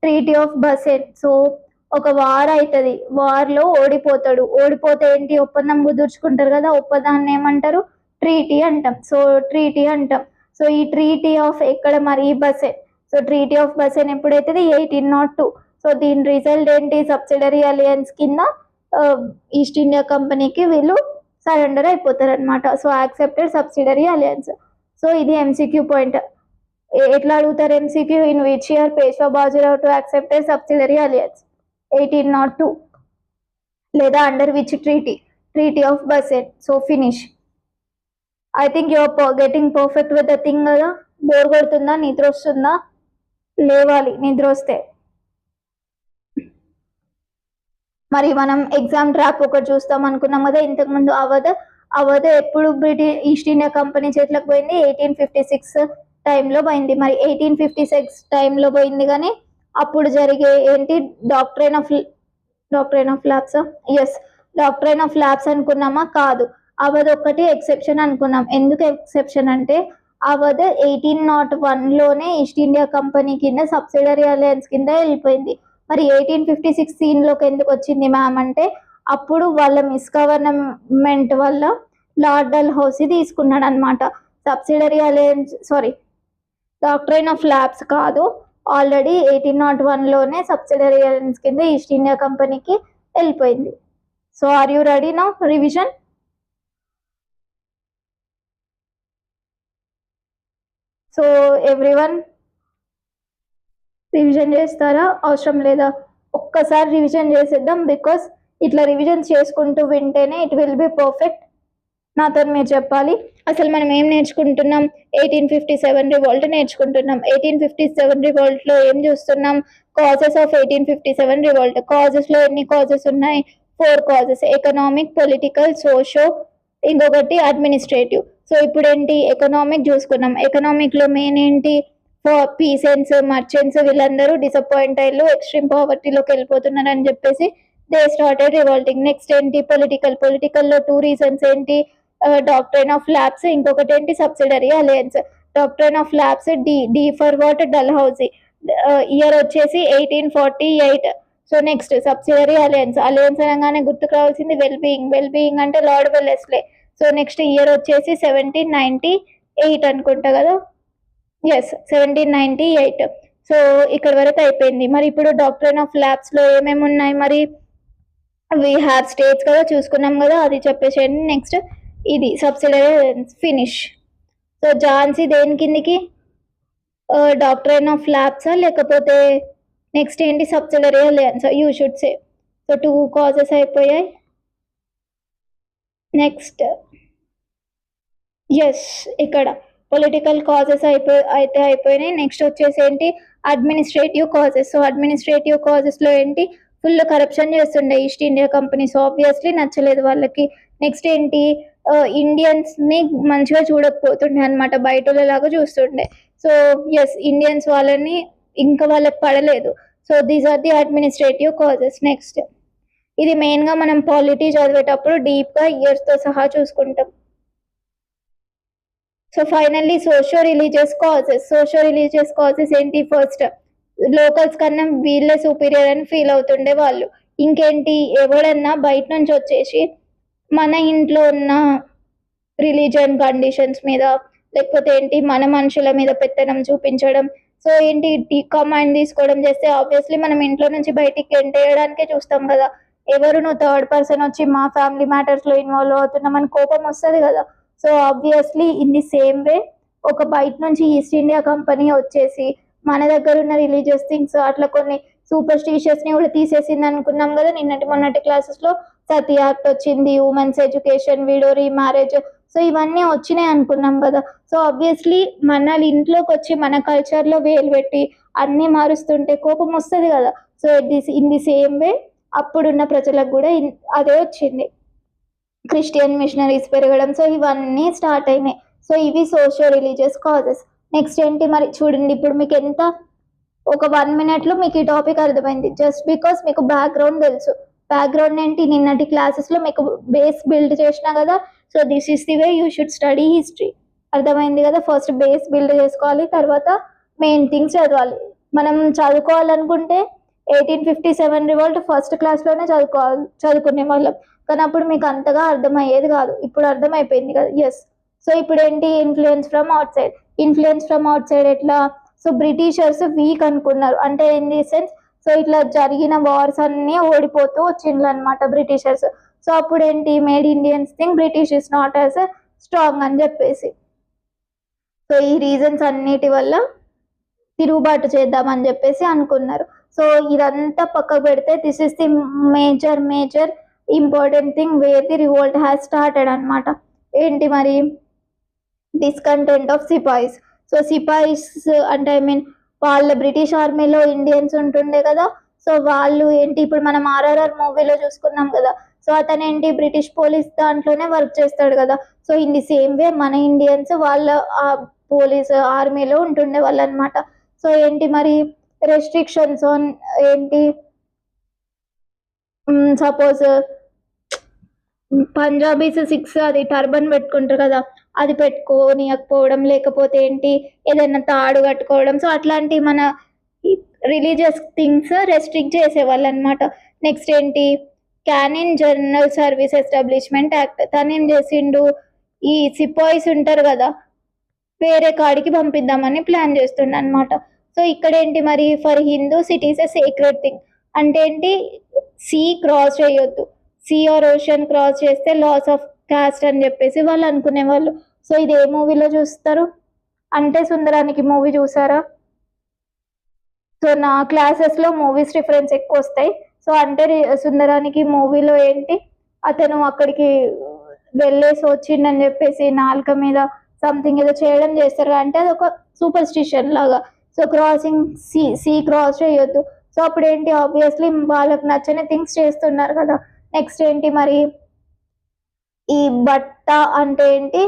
treaty of Bassein. So ఒక వార్ అవుతుంది, వార్లో ఓడిపోతాడు. ఓడిపోతే ఏంటి, ఒప్పందం కుదుర్చుకుంటారు కదా, ఒప్పందాన్ని ఏమంటారు, ట్రీటీ అంటాం. సో ట్రీటీ అంటాం. సో ఈ ట్రీటీ ఆఫ్ ఎక్కడ మరి, Bassein. So treaty of Bassein ఎప్పుడైతుంది, 1802. సో దీని రిజల్ట్ ఏంటి, సబ్సిడరీ అలయన్స్ కింద ఈస్ట్ ఇండియా కంపెనీకి వీళ్ళు సరెండర్ అయిపోతారు అనమాట. So accepted subsidiary alliance. So ఇది ఎంసీక్యూ పాయింట్. ఎట్లా అడుగుతారు MCQ, in which year Peshwa Bajirao to accepted subsidiary alliance, 1802. లేదా under which treaty, treaty of Bassein. So finish. I think you are getting perfect with the thing కదా. Bore కొడుతుందా, నిద్ర వస్తుందా, లేవాలి నిద్ర వస్తే. మరి మనం ఎగ్జామ్ ట్రాప్ ఒకటి చూస్తాం అనుకున్నాం కదా ఇంతకుముందు. అవధ్ ఎప్పుడు ఈస్ట్ ఇండియా కంపెనీ చేతులకు పోయింది, 1856 టైంలో పోయింది. మరి 1856 టైంలో పోయింది కానీ అప్పుడు జరిగే ఏంటి డాక్ట్రైన్ ఆఫ్ ల్యాబ్సా? ఎస్, డాక్ట్రైన్ ఆఫ్ ల్యాబ్స్ అనుకున్నామా? కాదు, అవదొక్కటి ఎక్సెప్షన్ అనుకున్నాం. ఎందుకు ఎక్సెప్షన్ అంటే అవధ్ 1801లోనే ఈస్ట్ ఇండియా కంపెనీ కింద సబ్సిడరీ అలయన్స్ కింద వెళ్ళిపోయింది. మరి 1856 సీన్లోకి ఎందుకు వచ్చింది మ్యామ్ అంటే అప్పుడు వాళ్ళ మిస్గవర్నమెంట్ వల్ల లార్డ్ డల్హౌసీ తీసుకున్నాడు అనమాట. Subsidiary alliance doctrine of lapse కాదు, ఆల్రెడీ 1801లోనే సబ్సిడరీ అలయన్స్ కింద ఈస్ట్ ఇండియా కంపెనీకి వెళ్ళిపోయింది. So are you ready now? Revision. So everyone revision చేస్తారా? అవసరం లేదా? ఒక్కసారి రివిజన్ చేసేద్దాం, బికాస్ ఇట్లా రివిజన్స్ చేసుకుంటూ వింటేనే ఇట్ విల్ బి పర్ఫెక్ట్. నాతో మీరు చెప్పాలి. అసలు మనం ఏం నేర్చుకుంటున్నాం? 1857 రివోల్ట్ నేర్చుకుంటున్నాం. 1857 రివోల్ట్లో ఏం చూస్తున్నాం? Causes of 1857 revolt. కాజెస్లో ఎన్ని కాజెస్ ఉన్నాయి? 4 కాజెస్: ఎకనామిక్, పొలిటికల్, సోషో, ఇంకొకటి అడ్మినిస్ట్రేటివ్. సో ఇప్పుడు ఏంటి? ఎకనామిక్ చూసుకున్నాం. ఎకనామిక్లో మెయిన్ ఏంటి? పీసెంట్స్, మర్చెంట్స్ వీళ్ళందరూ డిసప్పాయింట్ అయ్యారు, ఎక్స్ట్రీమ్ పావర్టీలోకి వెళ్ళిపోతున్నారు అని చెప్పేసి దే స్టార్టెడ్ రివోల్టింగ్. నెక్స్ట్ ఏంటి? పొలిటికల్లో 2 రీజన్స్ ఏంటి? డాక్ట్రైన్ ఆఫ్ ల్యాబ్స్, ఇంకొకటి ఏంటి? Subsidiary alliance. Doctrine of lapse D for what? Dalhousie. Year వచ్చేసి 1848. సో నెక్స్ట్ సబ్సిడరీ అలయన్స్ అనగానే గుర్తుకు రావాల్సింది వెల్ బీయింగ్ అంటే lord Wellesley. So next year వచ్చేసి 1798 అనుకుంటా కదా. ఎస్, 1798. సో ఇక్కడ వరకు అయిపోయింది. మరి ఇప్పుడు డాక్ట్రైన్ ఆఫ్ ల్యాబ్స్లో ఏమేమి ఉన్నాయి? మరి వీ హ్యావ్ స్టేట్స్ కదా, చూసుకున్నాం కదా, అది చెప్పేసేయండి. నెక్స్ట్ ఇది సబ్సిడరీ ఫినిష్. సో ఝాన్సీ దేని కిందికి? డాక్ట్రైన్ ఆఫ్ ల్యాబ్సా లేకపోతే నెక్స్ట్ ఏంటి? Subsidiary alliance. You should say. So 2 causes అయిపోయాయి. నెక్స్ట్ ఎస్, ఇక్కడ పొలిటికల్ కాజెస్ అయిపోయినాయి. నెక్స్ట్ వచ్చేసి ఏంటి? Administrative causes. సో అడ్మినిస్ట్రేటివ్ కాజెస్లో ఏంటి? ఫుల్ కరప్షన్ చేస్తుండే east India company. So obviously నచ్చలేదు వాళ్ళకి. నెక్స్ట్ ఏంటి? ఇండియన్స్ని మంచిగా చూడకపోతుండే అనమాట, బయటలాగా చూస్తుండే. సో ఎస్, ఇండియన్స్ వాళ్ళని ఇంకా వాళ్ళకి పడలేదు. So these are the administrative causes. Next ఇది మెయిన్గా మనం పాలిటీ చదివేటప్పుడు డీప్గా ఇయర్స్తో సహా చూసుకుంటాం. So finally socio religious causes ఏంటి? ఫస్ట్ లోకల్స్ కన్నా వీళ్ళే సుపీరియర్ అని ఫీల్ అవుతుండే వాళ్ళు. ఇంకేంటి? ఎవడన్నా బయట నుంచి వచ్చేసి మన ఇంట్లో ఉన్న రిలీజియన్ కండిషన్స్ మీద లేకపోతే ఏంటి మన మనుషుల మీద పెత్తనం చూపించడం. సో ఏంటి? కమాండ్ తీసుకోవడం చేస్తే ఆబ్వియస్లీ మనం ఇంట్లో నుంచి బయటికి ఎంటేయడానికే చూస్తాం కదా. ఎవరు నువ్వు థర్డ్ పర్సన్ వచ్చి మా ఫ్యామిలీ మ్యాటర్స్లో ఇన్వాల్వ్ అవుతున్నామని కోపం వస్తుంది కదా. So obviously in the same way ఒక బయట నుంచి ఈస్ట్ ఇండియా కంపెనీ వచ్చేసి మన దగ్గర ఉన్న రిలీజియస్ థింగ్స్ అట్లా కొన్ని సూపర్స్టిషియస్ని కూడా తీసేసింది అనుకున్నాం కదా మొన్నటి క్లాసెస్లో. సతీ యాక్ట్ వచ్చింది, women's education, widow remarriage, so ఇవన్నీ వచ్చినాయి అనుకున్నాం కదా. సో ఆబ్వియస్లీ మన ఇంట్లోకి వచ్చి మన కల్చర్లో వేలు పెట్టి అన్నీ మారుస్తుంటే కోపం వస్తుంది కదా. So in the same way అప్పుడున్న ప్రజలకు కూడా అదే వచ్చింది. క్రిస్టియన్ మిషనరీస్ పెరగడం, సో ఇవన్నీ స్టార్ట్ అయినాయి. సో ఇవి సోషో రిలీజియస్ కాజెస్. నెక్స్ట్ ఏంటి? మరి చూడండి, ఇప్పుడు మీకు ఎంత ఒక 1 minute మీకు ఈ టాపిక్ అర్థమైంది, జస్ట్ బికాస్ మీకు బ్యాక్గ్రౌండ్ తెలుసు. బ్యాక్గ్రౌండ్ ఏంటి? నిన్నటి క్లాసెస్లో మీకు బేస్ బిల్డ్ చేసినా కదా. So this is the way you should study history. అర్థమైంది కదా. ఫస్ట్ బేస్ బిల్డ్ చేసుకోవాలి, తర్వాత మెయిన్ థింగ్స్ చదవాలి. మనం చదువుకోవాలనుకుంటే 1857 రివోల్ట్ ఫస్ట్ క్లాస్లోనే చదువుకునే వాళ్ళం, కానీ అప్పుడు మీకు అంతగా అర్థమయ్యేది కాదు. ఇప్పుడు అర్థమైపోయింది కదా. ఎస్. సో ఇప్పుడు ఏంటి? ఇన్ఫ్లుయెన్స్ ఫ్రమ్ అవుట్ సైడ్ ఎట్లా? సో బ్రిటిషర్స్ వీక్ అనుకున్నారు, అంటే ఇన్ ది సెన్స్ సో ఇట్లా జరిగిన వార్స్ అన్నీ ఓడిపోతూ వచ్చిండ్రు అనమాట బ్రిటిషర్స్. సో అప్పుడు ఏంటి? Made Indians think British is not as a strong అని చెప్పేసి. సో ఈ రీజన్స్ అన్నిటి వల్ల తిరుగుబాటు చేద్దామని చెప్పేసి అనుకున్నారు. సో ఇదంతా పక్కకు పెడితే this is the major important thing where the revolt has started అనమాట. ఏంటి మరి? Discontent of sepoys. So sepoys అంటే వాళ్ళ బ్రిటిష్ ఆర్మీలో ఇండియన్స్ ఉంటుండే కదా. సో వాళ్ళు ఏంటి? ఇప్పుడు మనం RRR మూవీలో చూసుకున్నాం కదా. సో అతను ఏంటి? బ్రిటిష్ పోలీస్ దాంట్లోనే వర్క్ చేస్తాడు కదా. So in the same way మన ఇండియన్స్ వాళ్ళ పోలీస్ ఆర్మీలో ఉంటుండే వాళ్ళు అనమాట. సో ఏంటి మరి రెస్ట్రిక్షన్స్ ఆన్ ఏంటి, సపోజ్ పంజాబీస్ 6 అది టర్బన్ పెట్టుకుంటారు కదా, అది పెట్టుకోనియకపోవడం, లేకపోతే ఏంటి ఏదైనా తాడు కట్టుకోవడం, సో అట్లాంటి మన రిలీజియస్ థింగ్స్ రెస్ట్రిక్ట్ చేసేవాళ్ళు అనమాట. నెక్స్ట్ ఏంటి క్యానిన్ జనరల్ సర్వీస్ ఎస్టాబ్లిష్మెంట్ యాక్ట్, తను ఏం చేసిండు, ఈ సిపాయిస్ ఉంటారు కదా వేరే కాడికి పంపిద్దామని ప్లాన్ చేస్తుండ అనమాట. సో ఇక్కడ ఏంటి మరి for Hindus it is a secret thing, అంటే ఏంటి సీ క్రాస్ చేయొద్దు, సీ ఆర్ ఓషన్ క్రాస్ చేస్తే లాస్ ఆఫ్ కాస్ట్ అని చెప్పేసి వాళ్ళు అనుకునే వాళ్ళు. సో ఇది ఏ మూవీలో చూస్తారు అంటే సుందరానికి మూవీ చూసారా? సో నా క్లాసెస్లో మూవీస్ రిఫరెన్స్ ఎక్కువ వస్తాయి. సో అంటే సుందరానికి మూవీలో ఏంటి అతను అక్కడికి వెళ్ళేసి వచ్చిండని చెప్పేసి నాలుక మీద సంథింగ్ ఏదో చేయడం చేస్తారు అంటే అది ఒక సూపర్ స్టిషన్ లాగా. సో క్రాసింగ్ సీ క్రాస్ చేయొద్దు. సో అప్పుడు ఏంటి ఆబ్వియస్లీ వాళ్ళకి నచ్చని థింగ్స్ చేస్తున్నారు కదా. నెక్స్ట్ ఏంటి మరి ఈ బట్ట అంటే ఏంటి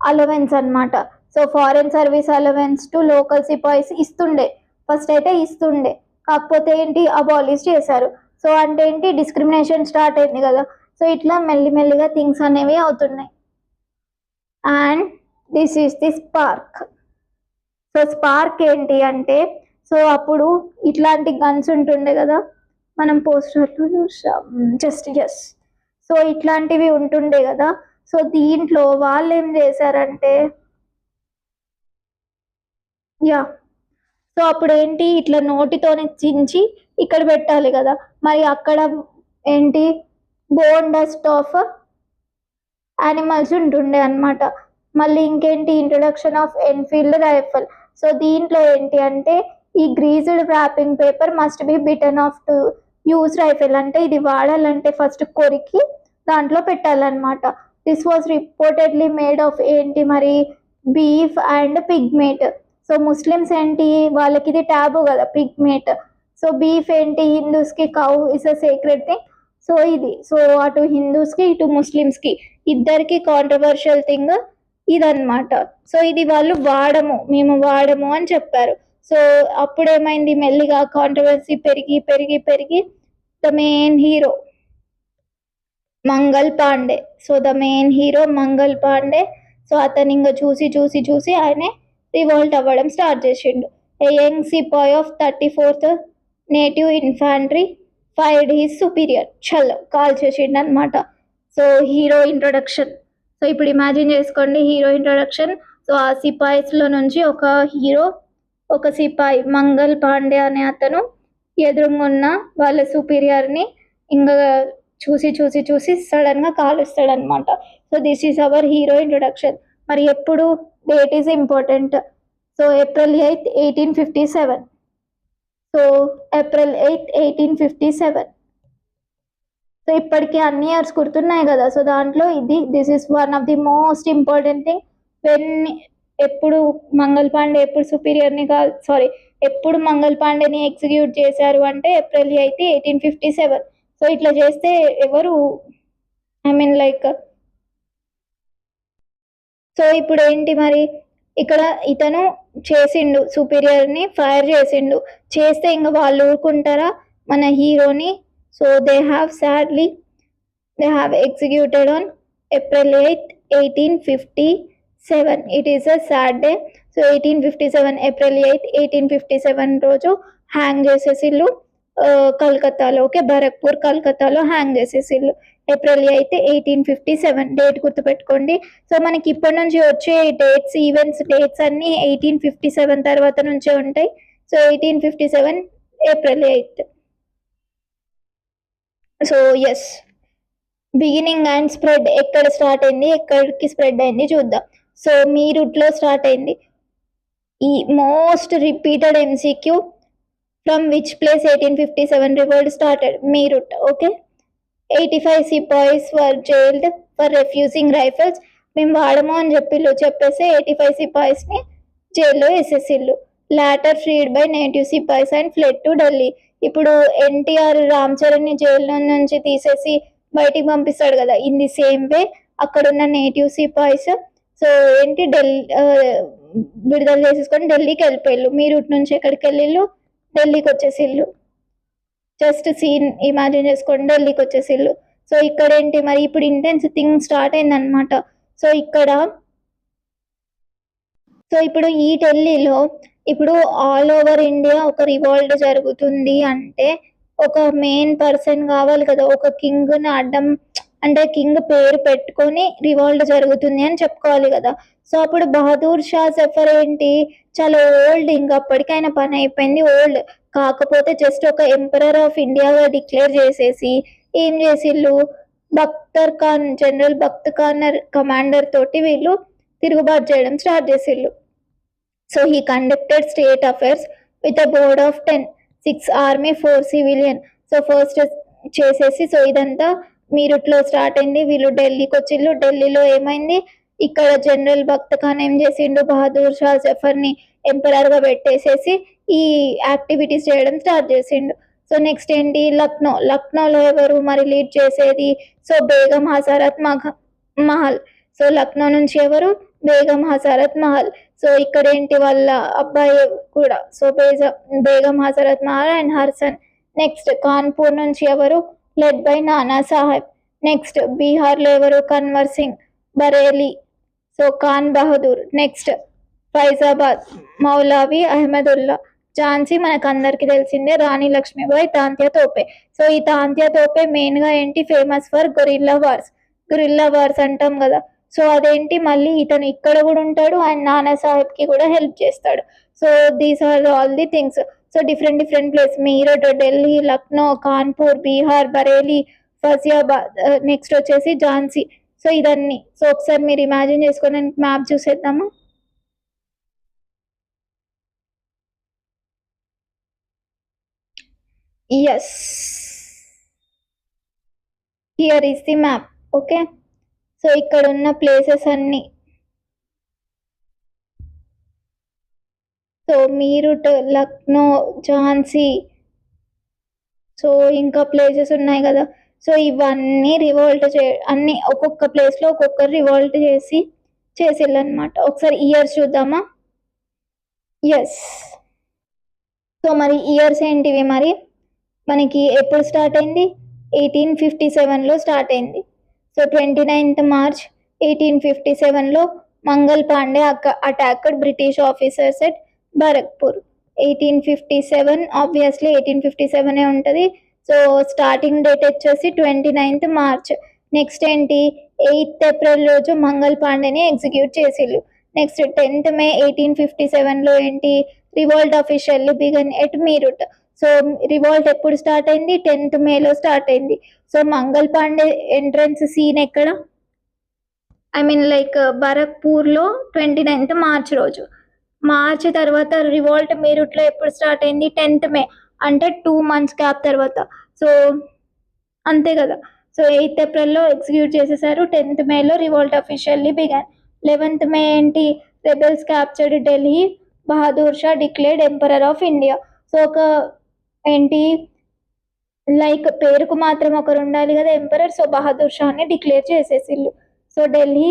అలవెన్స్ అన్నమాట. So foreign service allowance to local sepoys ఇస్తుండే, ఫస్ట్ అయితే ఇస్తుండే, కాకపోతే ఏంటి అబాలిష్ చేశారు. సో అంటే ఏంటి డిస్క్రిమినేషన్ స్టార్ట్ అయింది కదా. సో ఇట్లా మెల్లిమెల్లిగా థింగ్స్ అనేవి అవుతున్నాయి. And this is the spark. So spark ఏంటి అంటే, సో అప్పుడు ఇట్లాంటి గన్స్ ఉంటుండే కదా, మనం పోస్టర్లో చూసాం జస్ట్ ఎస్. సో ఇట్లాంటివి ఉంటుండే కదా. సో దీంట్లో వాళ్ళు ఏం చేశారంటే యా, సో అప్పుడు ఏంటి ఇట్లా నోటితోనే చించి ఇక్కడ పెట్టాలి కదా, మరి అక్కడ ఏంటి బోన్ డస్ట్ ఆఫ్ యానిమల్స్ ఉంటుండే అనమాట. మళ్ళీ ఇంకేంటి introduction of Enfield rifle. So దీంట్లో ఏంటి అంటే ఈ greased wrapping paper must be bitten off to use rifle, అంటే ఇది వాడాలంటే ఫస్ట్ కొరికి దాంట్లో పెట్టాలన్నమాట. This was reportedly made of ఏంటి మరి beef and pig meat. So Muslims ఏంటి వాళ్ళకి ఇది ట్యాబు కదా పిగ్ మీట్. సో బీఫ్ ఏంటి హిందూస్కి cow is a sacred thing. So ఇది సో అటు హిందూస్కి ఇటు ముస్లిమ్స్కి ఇద్దరికి కాంట్రవర్షియల్ థింగ్ ఇదన్నమాట. సో ఇది వాళ్ళు మేము వాడము అని చెప్పారు. సో అప్పుడేమైంది మెల్లిగా కాంట్రవర్సీ పెరిగి పెరిగి పెరిగి the main hero Mangal Pandey. So the main hero Mangal Pandey, so అతను ఇంకా చూసి చూసి చూసి ఆయనే రివోల్ట్ అవ్వడం స్టార్ట్ చేసిండు. A young sepoy of 34th native infantry fired his superior, చల్ కాల్ చేసిండు అనమాట. So hero introduction. సో ఇప్పుడు ఇమాజిన్ చేసుకోండి హీరో ఇంట్రొడక్షన్. సో ఆ సిపాయిస్లో నుంచి ఒక సిపాయి మంగల్ పాండే అనే అతను ఎదురుగున్న వాళ్ళ సుపీరియర్ని ఇంకా చూసి చూసి చూసి సడన్గా కాలుస్తాడనమాట. So this is our hero introduction. మరి ఎప్పుడు date is important. So April 8th 1857. So April 8th 1857. So ఇప్పటికీ అన్ని ఇయర్స్ గుర్తున్నాయి కదా. సో దాంట్లో this is one of the most important thing. ఎప్పుడు మంగల్ పాండే ఎప్పుడు మంగల్ పాండేని ఎగ్జిక్యూట్ చేశారు అంటే ఏప్రిల్ 8th 1857. సో ఇట్లా చేస్తే ఎవరు సో ఇప్పుడు ఏంటి మరి ఇక్కడ ఇతను చేసిండు సుపీరియర్ని ఫైర్ చేస్తే ఇంకా వాళ్ళు ఊరుకుంటారా మన హీరోని. So they have executed on April 8th 1857. It is a sad day. So 1857 April 8th 1857 రోజు హ్యాంగ్ చేసేసిల్లు కలకత్తాలో. ఓకే, బరక్పూర్ కలకత్తాలో హ్యాంగ్ చేసేసిల్లు ఏప్రిల్ 8th 1857. డేట్ గుర్తుపెట్టుకోండి. సో మనకి ఇప్పటి నుంచి వచ్చే ఈవెంట్స్ డేట్స్ అన్ని 1857 తర్వాత నుంచే ఉంటాయి. So 1857 April 8th. So yes, beginning and spread ఎక్కడ స్టార్ట్ అయింది, ఎక్కడికి స్ప్రెడ్ అయింది చూద్దాం. సో మీరుట్లో స్టార్ట్ అయింది. ఈ most repeated MCQ, from which place 1857 revolt started? Meerut. Okay, 85 sepoys were jailed for refusing rifles. మేము వాడము అని చెప్పేసి 85 సిపాయిస్ని జైల్లో వేసేసిల్లు. Later freed by native sepoys and fled to Delhi. ఇప్పుడు ఎన్టీఆర్ రామ్ చరణ్ని జైల్లో నుంచి తీసేసి బయటికి పంపిస్తాడు కదా, ఇన్ ది సేమ్ వే అక్కడున్న నేటివ్ సిపాయిస్ సో ఏంటి విడుదల చేసేసుకొని ఢిల్లీకి వెళ్ళిపోయిల్లు. మీరూట్ నుంచి ఎక్కడికి వెళ్ళిళ్ళు, ఢిల్లీకి వచ్చేసిల్లు. జస్ట్ సీన్ ఇమాజిన్ చేసుకోండి, ఢిల్లీకి వచ్చేసిల్లు. సో ఇక్కడ ఏంటి మరి ఇప్పుడు ఇంటెన్స్ థింగ్ స్టార్ట్ అయింది అనమాట. సో ఇప్పుడు ఈ ఢిల్లీలో ఇప్పుడు ఆల్ ఓవర్ ఇండియా ఒక రివాల్ట్ జరుగుతుంది అంటే ఒక మెయిన్ పర్సన్ కావాలి కదా, ఒక కింగ్ ని అడ్డం అంటే కింగ్ పేరు పెట్టుకొని రివాల్ట్ జరుగుతుంది అని చెప్పుకోవాలి కదా. సో అప్పుడు బహదూర్ షా జఫర్ ఏంటి చాలా ఓల్డ్, ఇంకా అప్పటికైనా పని అయిపోయింది, ఓల్డ్. కాకపోతే జస్ట్ ఒక ఎంపరర్ ఆఫ్ ఇండియాగా డిక్లేర్ చేసేసి ఏం చేసిళ్ళు, బక్తర్ ఖాన్, జనరల్ బక్త్ ఖాన్ కమాండర్ తోటి వీళ్ళు తిరుగుబాటు చేయడం స్టార్ట్ చేసిళ్ళు. So he conducted state affairs with a board of 10, 6 army, 4 civilian. So first చేసేసి సో ఇదంతా మీరుట్లో స్టార్ట్ అయింది. వీళ్ళు ఢిల్లీకి వచ్చిళ్ళు. ఢిల్లీలో ఏమైంది, ఇక్కడ జనరల్ బక్త్ ఖాన్ ఏం చేసిండు, బహదూర్ షా జఫర్ ని ఎంపరర్ గా పెట్టేసేసి ఈ యాక్టివిటీస్ చేయడం స్టార్ట్ చేసిండు. సో నెక్స్ట్ ఏంటి, లక్నోలో ఎవరు మరి లీడ్ చేసేది, సో బేగం హజరత్ మహల్. సో లక్నో నుంచి ఎవరు, బేగం హజరత్ మహల్. సో ఇక్కడ ఏంటి వాళ్ళ అబ్బాయి కూడా, సో బేగం హజరత్ మహల్ అండ్ హర్సన్. నెక్స్ట్ కాన్పూర్ నుంచి ఎవరు, led by Nana Sahib. Next బీహార్లో ఎవరు, కన్వర్ సింగ్, బరేలీ, సో ఖాన్ బహదూర్. నెక్స్ట్ ఫైజాబాద్, మౌలావి అహ్మదుల్లా. ఝాన్సీ మనకు అందరికి తెలిసిందే, రాణి లక్ష్మీబాయి, తాంత్యా తోపే. సో ఈ తాంత్యా తోపే మెయిన్ గా ఏంటి, ఫేమస్ ఫర్ గొరిల్లా వార్స్ అంటాం కదా. సో అదేంటి మళ్ళీ ఇతను ఇక్కడ కూడా ఉంటాడు అండ్ నానా సాహెబ్ కి కూడా హెల్ప్ చేస్తాడు. So these are all the things. So different place, Meerut, Delhi, Lucknow, Kanpur, Bihar, Bareilly, Faizabad, next వచ్చేసి ఝాన్సీ. సో ఇదన్నీ. సో ఒకసారి మీరు ఇమాజిన్ చేసుకొని మ్యాప్ చూసేద్దాము. Yes, here is the map. Okay, so ఇక్కడ ఉన్న ప్లేసెస్ అన్ని, సో మీరుట్, లక్నో, ఝాన్సీ, సో ఇంకా ప్లేసెస్ ఉన్నాయి కదా. సో ఇవన్నీ రివోల్ట్ అన్ని ఒక్కొక్క ప్లేస్ లో ఒక్కొక్కరు రివోల్ట్ చేసిల్లు అనమాట. ఒకసారి ఇయర్స్ చూద్దామా. ఎస్, సో మరి ఇయర్స్ ఏంటివి మరి, మనకి ఎప్పుడు స్టార్ట్ అయింది, 1857లో స్టార్ట్ అయింది. సో 29th March 1857లో Mangal Pandey attacked British officers at Barrackpore. 1857 obviously 1857 ఉంటుంది. సో స్టార్టింగ్ డేట్ వచ్చేసి 29th March. నెక్స్ట్ ఏంటి, 8th April రోజు మంగల్ పాండేని ఎగ్జిక్యూట్ చేసిళ్ళు. నెక్స్ట్ 10th May 1857లో ఏంటి, revolt officially began at Meerut. So revolt ఎప్పుడు స్టార్ట్ అయింది, 10th Mayలో స్టార్ట్ అయింది. So Mangal Pandey entrance scene ఎక్కడ, ఐ మీన్ లైక్ బరక్పూర్లో 29th March రోజు. మార్చ్ తర్వాత రివోల్ట్ మీరుట్లో ఎప్పుడు స్టార్ట్ అయింది, 10th May, అంటే 2 months గ్యాప్ తర్వాత. సో అంతే కదా. సో 8th Aprilలో ఎగ్జిక్యూట్ చేసేసారు, 10th Mayలో revolt officially began. 11th May ఏంటి, rebels captured Delhi, Bahadur Shah declared emperor of India. So ఒక ఏంటి లైక్ పేరుకు మాత్రం ఒకరు ఉండాలి కదా ఎంపరర్, సో బహదూర్ షాని డిక్లేర్ చేసేసిళ్ళు. సో ఢిల్లీ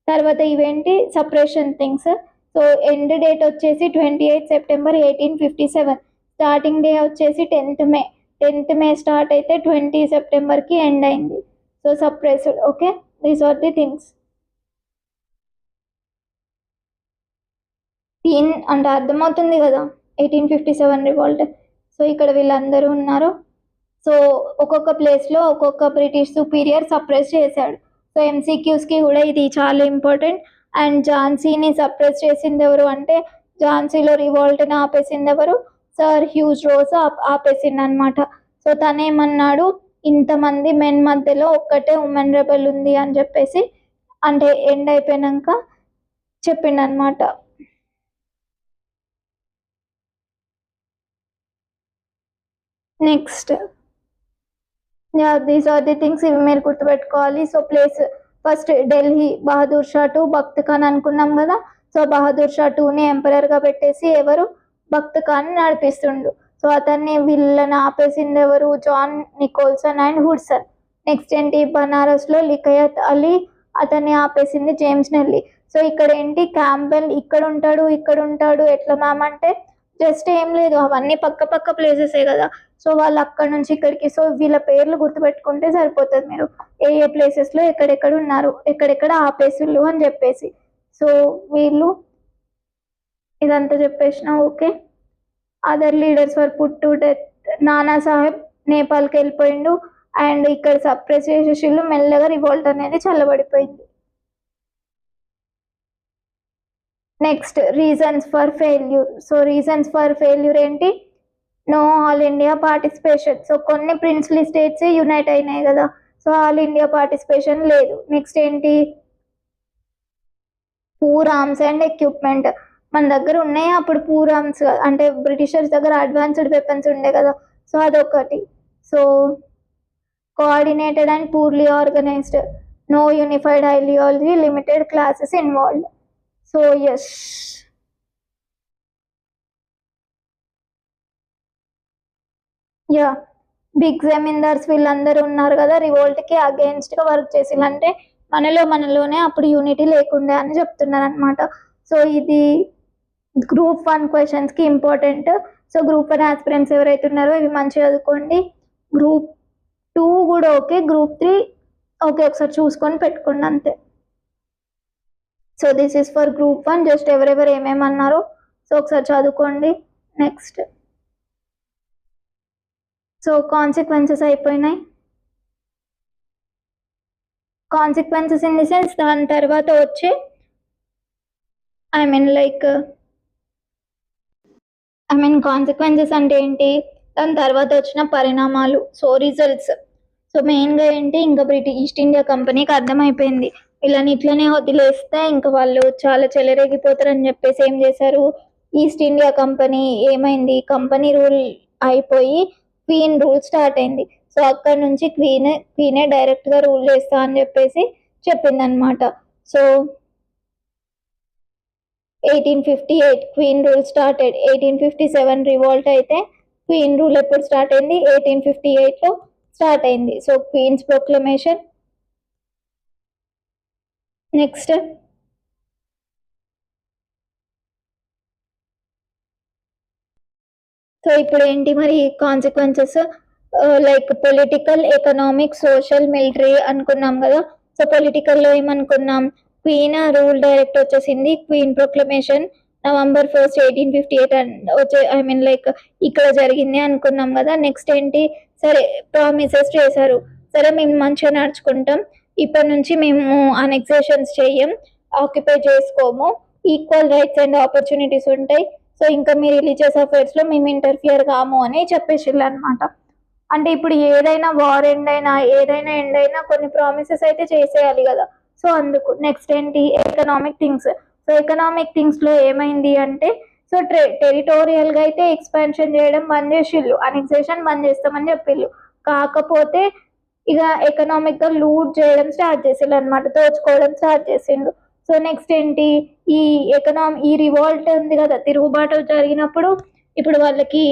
తర్వాత ఇవేంటి separation things. So end date వచ్చేసి 28 September 1857, స్టార్టింగ్ డే వచ్చేసి 10th May స్టార్ట్ అయితే 20 Septemberకి ఎండ్ అయింది. So suppressed. Okay, these are the things. Scene అంటే అర్థమవుతుంది కదా, 1857 రివాల్ట్. సో ఇక్కడ వీళ్ళందరూ ఉన్నారు. సో ఒక్కొక్క ప్లేస్లో ఒక్కొక్క బ్రిటిష్ సుపీరియర్ సప్రెస్ చేశాడు. సో ఎంసీక్యూస్కి కూడా ఇది చాలా ఇంపార్టెంట్. అండ్ ఝాన్సీని సప్రెస్ చేసింది ఎవరు అంటే, ఝాన్సీలో రివాల్ట్ని ఆపేసింది ఎవరు, సర్ హ్యూజ్ రోజ్ ఆపేసింది అనమాట. సో తనేమన్నాడు, ఇంతమంది మెన్ మధ్యలో ఒక్కటే ఉమెన్ రెబెల్ ఉంది అని చెప్పేసి, అంటే ఎండ్ అయిపోయినాక చెప్పిండు అనమాట. Next these are the things, ఇవి మీరు గుర్తుపెట్టుకోవాలి. So place first Delhi, Bahadur Shah to Bakht Khan అనుకున్నాం కదా. సో బహదూర్ షా 2ని ఎంపరర్గా పెట్టేసి ఎవరు, బక్త్ ఖాన్ నడిపిస్తుండు. సో అతన్ని వీళ్ళని ఆపేసింది ఎవరు, జాన్ నికోల్సన్ అండ్ హుడ్సన్. నెక్స్ట్ ఏంటి, బనారస్లో లికయత్ అలీ, అతన్ని ఆపేసింది జేమ్స్ నెల్లీ. సో ఇక్కడ ఏంటి క్యాంపెల్ ఇక్కడ ఉంటాడు ఎట్లా మ్యామ్ అంటే జస్ట్ ఏం లేదు, అవన్నీ పక్క పక్క ప్లేసెసే కదా. సో వాళ్ళు అక్కడ నుంచి ఇక్కడికి, సో వీళ్ళ పేర్లు గుర్తుపెట్టుకుంటే సరిపోతుంది. మీరు ఏ ఏ ప్లేసెస్ లో ఎక్కడెక్కడ ఉన్నారు, ఎక్కడెక్కడ ఆపేసిళ్ళు అని చెప్పేసి. సో వీళ్ళు ఇదంతా చెప్పేసిన. Okay, other leaders were put to death. Nana Saheb నేపాల్కి వెళ్ళిపోయిండు అండ్ ఇక్కడ సప్రెస్ చేసేసిళ్ళు. మెల్లగా రివోల్ట్ అనేది చల్లబడిపోయింది. Next reasons for failure. So reasons for failure ఏంటి? No all India participation. So కొన్ని ప్రిన్స్లీ స్టేట్స్ యునైట్ అయినాయి కదా, సో ఆల్ ఇండియా పార్టిసిపేషన్ లేదు. నెక్స్ట్ ఏంటి? Poor arms and equipment. మన దగ్గర ఉన్నాయి అప్పుడు పూర్ ఆర్మ్స్, అంటే బ్రిటిషర్స్ దగ్గర అడ్వాన్స్డ్ వెపన్స్ ఉండే కదా, సో అదొకటి. So coordinated and poorly organised. No unified ideology, limited classes involved. So yes, yeah, big zamindars వీళ్ళందరూ ఉన్నారు కదా, రివోల్ట్ కి అగేన్స్ట్ గా వర్క్ చేసి, అంటే మనలోనే అప్పుడు యూనిటీ లేకుండే అని చెప్తున్నారు అనమాట. సో ఇది గ్రూప్ 1 క్వశ్చన్స్ కి ఇంపార్టెంట్. సో గ్రూప్ 1 ఆస్పిరెంట్స్ ఎవరైతే ఉన్నారో ఇవి మంచిగా చదువుకోండి. గ్రూప్ 2 కూడా ఓకే, గ్రూప్ 3 ఓకే, ఒకసారి చూసుకొని పెట్టుకోండి అంతే. So this is for group 1. Just ఎవరెవరు ఏమేమన్నారో సో ఒకసారి చదువుకోండి. నెక్స్ట్, సో కాన్సిక్వెన్సెస్ అయిపోయినాయి. కాన్సిక్వెన్సెస్ ఇన్ ది సెన్స్ దాని తర్వాత వచ్చే కాన్సిక్వెన్సెస్ అంటే ఏంటి, దాని తర్వాత వచ్చిన పరిణామాలు. So results. సో మెయిన్గా ఏంటి, ఇంకా ఈస్ట్ ఇండియా కంపెనీకి అర్థమైపోయింది వీళ్ళని ఇట్లనే వదిలేస్తే ఇంకా వాళ్ళు చాలా చెలరేగిపోతారని చెప్పేసి ఏం చేశారు, ఈస్ట్ ఇండియా కంపెనీ ఏమైంది, కంపెనీ రూల్ అయిపోయి క్వీన్ రూల్ స్టార్ట్ అయింది. సో అక్కడ నుంచి క్వీనే డైరెక్ట్ గా రూల్ చేస్తా అని చెప్పేసి చెప్పింది అనమాట. So 1858 queen rule started. 1857 revolt అయితే క్వీన్ రూల్ ఎప్పుడు స్టార్ట్ అయింది, 1858 లో స్టార్ట్ అయింది. So queen's proclamation. Next, so ఇప్పుడు ఏంటి మరి consequences, like political, economic, social, military అనుకున్నాం కదా. సో పొలిటికల్ లో ఏమనుకున్నాం, క్వీన్ రూల్ డైరెక్ట్ వచ్చేసింది, క్వీన్ ప్రొక్లమేషన్ November 1st 1858 వచ్చే ఇక్కడ జరిగింది అనుకున్నాం కదా. నెక్స్ట్ ఏంటి, సరే ప్రామిసెస్ చేశారు, సరే మేము మంచిగా నడుచుకుంటాం, ఇప్పటి నుంచి మేము అనెక్సేషన్స్ చెయ్యం, ఆక్యుపై చేసుకోము, ఈక్వల్ రైట్స్ అండ్ ఆపర్చునిటీస్ ఉంటాయి, సో ఇంకా మీ రిలీజియస్ అఫైర్స్ లో మేము ఇంటర్ఫియర్ కాము అని చెప్పేసిళ్ళు అనమాట. అంటే ఇప్పుడు ఏదైనా వార్ ఎండ్ అయినా ఏదైనా ఎండ్ అయినా కొన్ని ప్రామిసెస్ అయితే చేసేయాలి కదా, సో అందుకు. నెక్స్ట్ ఏంటి, economic things. So economic things లో ఏమైంది అంటే, సో టెరిటోరియల్ గా అయితే ఎక్స్పాన్షన్ చేయడం బంద్ చేసిళ్ళు, అనెక్సేషన్ బంద్ చేస్తామని చెప్పిళ్ళు, కాకపోతే ఇక ఎకనామిక్ గా లూట్ చేయడం స్టార్ట్ చేసిండు అనమాట, దోచుకోవడం స్టార్ట్ చేసిండు. సో నెక్స్ట్ ఏంటి, ఈ రివాల్ట్ ఉంది కదా, తిరుగుబాటు జరిగినప్పుడు ఇప్పుడు వాళ్ళకి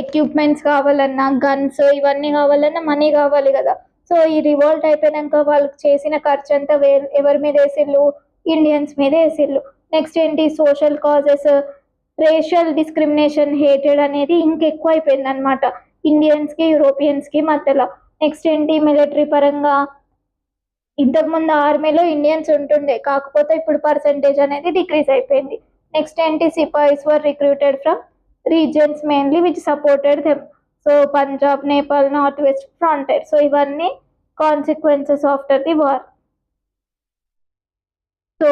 ఎక్విప్మెంట్స్ కావాలన్నా, గన్స్ ఇవన్నీ కావాలన్నా మనీ కావాలి కదా. సో ఈ రివాల్ట్ అయిపోయినాక వాళ్ళకి చేసిన ఖర్చు అంతా ఎవరి మీద వేసిళ్ళు, ఇండియన్స్ మీద వేసిళ్ళు. నెక్స్ట్ ఏంటి, social causes, racial discrimination, hated అనేది ఇంకెక్కువ అయిపోయింది అనమాట ఇండియన్స్ కి యూరోపియన్స్ కి మధ్యలో. నెక్స్ట్ ఏంటి, మిలిటరీ పరంగా ఇంతకుముందు ఆర్మీలో ఇండియన్స్ ఉంటుండే, కాకపోతే ఇప్పుడు పర్సంటేజ్ అనేది డిక్రీజ్ అయిపోయింది. నెక్స్ట్ ఏంటి, sepoys were recruited from regions mainly which supported them. So Punjab, Nepal, Northwest frontier. So ఇవన్నీ consequences after the war. So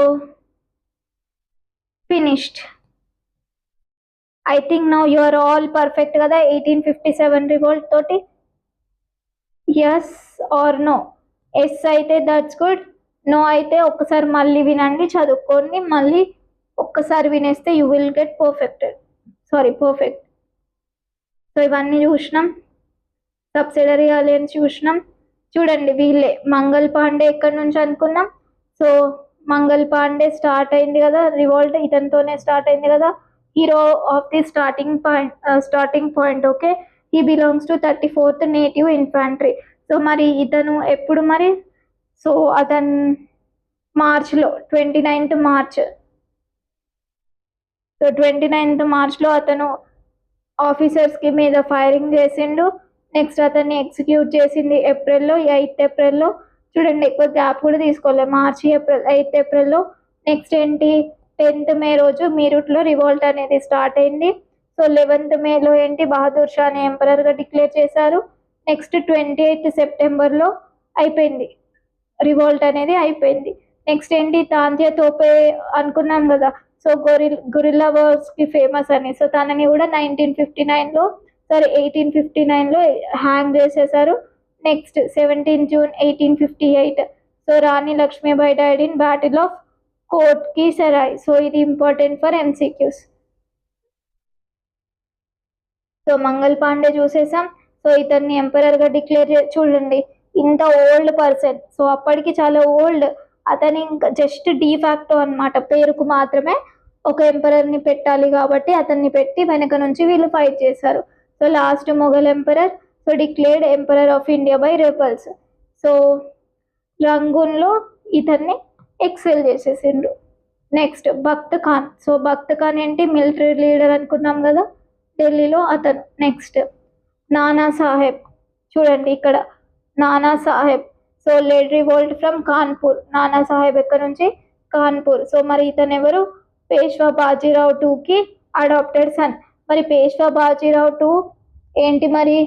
finished. I think now you are all perfect కదా 1857 revolt తోటి. yes or no? yes అయితే that's good, no అయితే ఒక్కసారి మళ్ళీ వినండి, చదువుకోండి, మళ్ళీ ఒక్కసారి వినేస్తే you will get perfect. So ఇవన్నీ చూసినాం, సబ్సిడరీ అలయన్స్ చూసినాం. చూడండి వీళ్ళే మంగల్ పాండే ఎక్కడి నుంచి అనుకున్నాం, సో మంగల్ పాండే స్టార్ట్ అయింది కదా రివోల్ట్, ఇతనితోనే స్టార్ట్ అయింది కదా, hero of the starting point. Okay, he belongs to 34th native infantry. So మరి ఇతను ఎప్పుడు మరి, సో అతను మార్చ్లో 29th మార్చ్. సో 29th మార్చ్లో అతను ఆఫీసర్స్కి మీద ఫైరింగ్ చేసిండు. నెక్స్ట్ అతన్ని ఎగ్జిక్యూట్ చేసింది ఏప్రిల్లో, 8th ఏప్రిల్లో. చూడండి, ఎక్కువ గ్యాప్ కూడా తీసుకోలేదు, మార్చి ఏప్రిల్ 8th ఏప్రిల్లో. నెక్స్ట్ ఏంటి, 10th మే రోజు మీరూట్లో రివోల్ట్ అనేది స్టార్ట్ అయింది. సో 11th మేలో ఏంటి, బహదూర్ షాని ఎంపరర్గా డిక్లేర్ చేశారు. నెక్స్ట్ 28th సెప్టెంబర్లో అయిపోయింది, రివోల్ట్ అనేది అయిపోయింది. నెక్స్ట్ ఏంటి, తాంతియా తోపే అనుకున్నాం కదా, సో గొరిల్లా వార్స్కి ఫేమస్ అని. సో తనని కూడా 1859లో హ్యాంగ్ చేసేసారు. Next 17 June 1858, so Rani Lakshmibai died in battle of Kotah ki Serai. So ఇది important for MCQs. So Mangal Pandey చూసేసాం. సో ఇతన్ని ఎంపరర్గా డిక్లేర్ చూడండి, ఇంత ఓల్డ్ పర్సన్. సో అప్పటికి చాలా ఓల్డ్. అతని ఇంకా జస్ట్ డీఫాక్టో అన్నమాట, పేరుకు మాత్రమే ఒక ఎంపరర్ని పెట్టాలి కాబట్టి అతన్ని పెట్టి వెనక నుంచి వీళ్ళు ఫైట్ చేశారు. So last Mughal emperor, so declared emperor of India by rebels. So రంగూన్లో ఇతన్ని ఎక్సెల్ చేసేసిండ్రు. నెక్స్ట్ బక్త్ ఖాన్. సో బక్త్ ఖాన్ ఏంటి, మిలిటరీ లీడర్ అనుకున్నాం కదా ఢిల్లీలో అతను. నెక్స్ట్ నానా సాహెబ్, చూడండి ఇక్కడ Nana Sahib. So led revolt from Kanpur. Nana Sahib ఎక్కడ నుంచి, కాన్పూర్. సో మరి ఇతను ఎవరు, పేష్వా బాజీరావు టూకి అడాప్టెడ్ సన్. మరి పేష్వా బాజీరావు టూ ఏంటి మరి,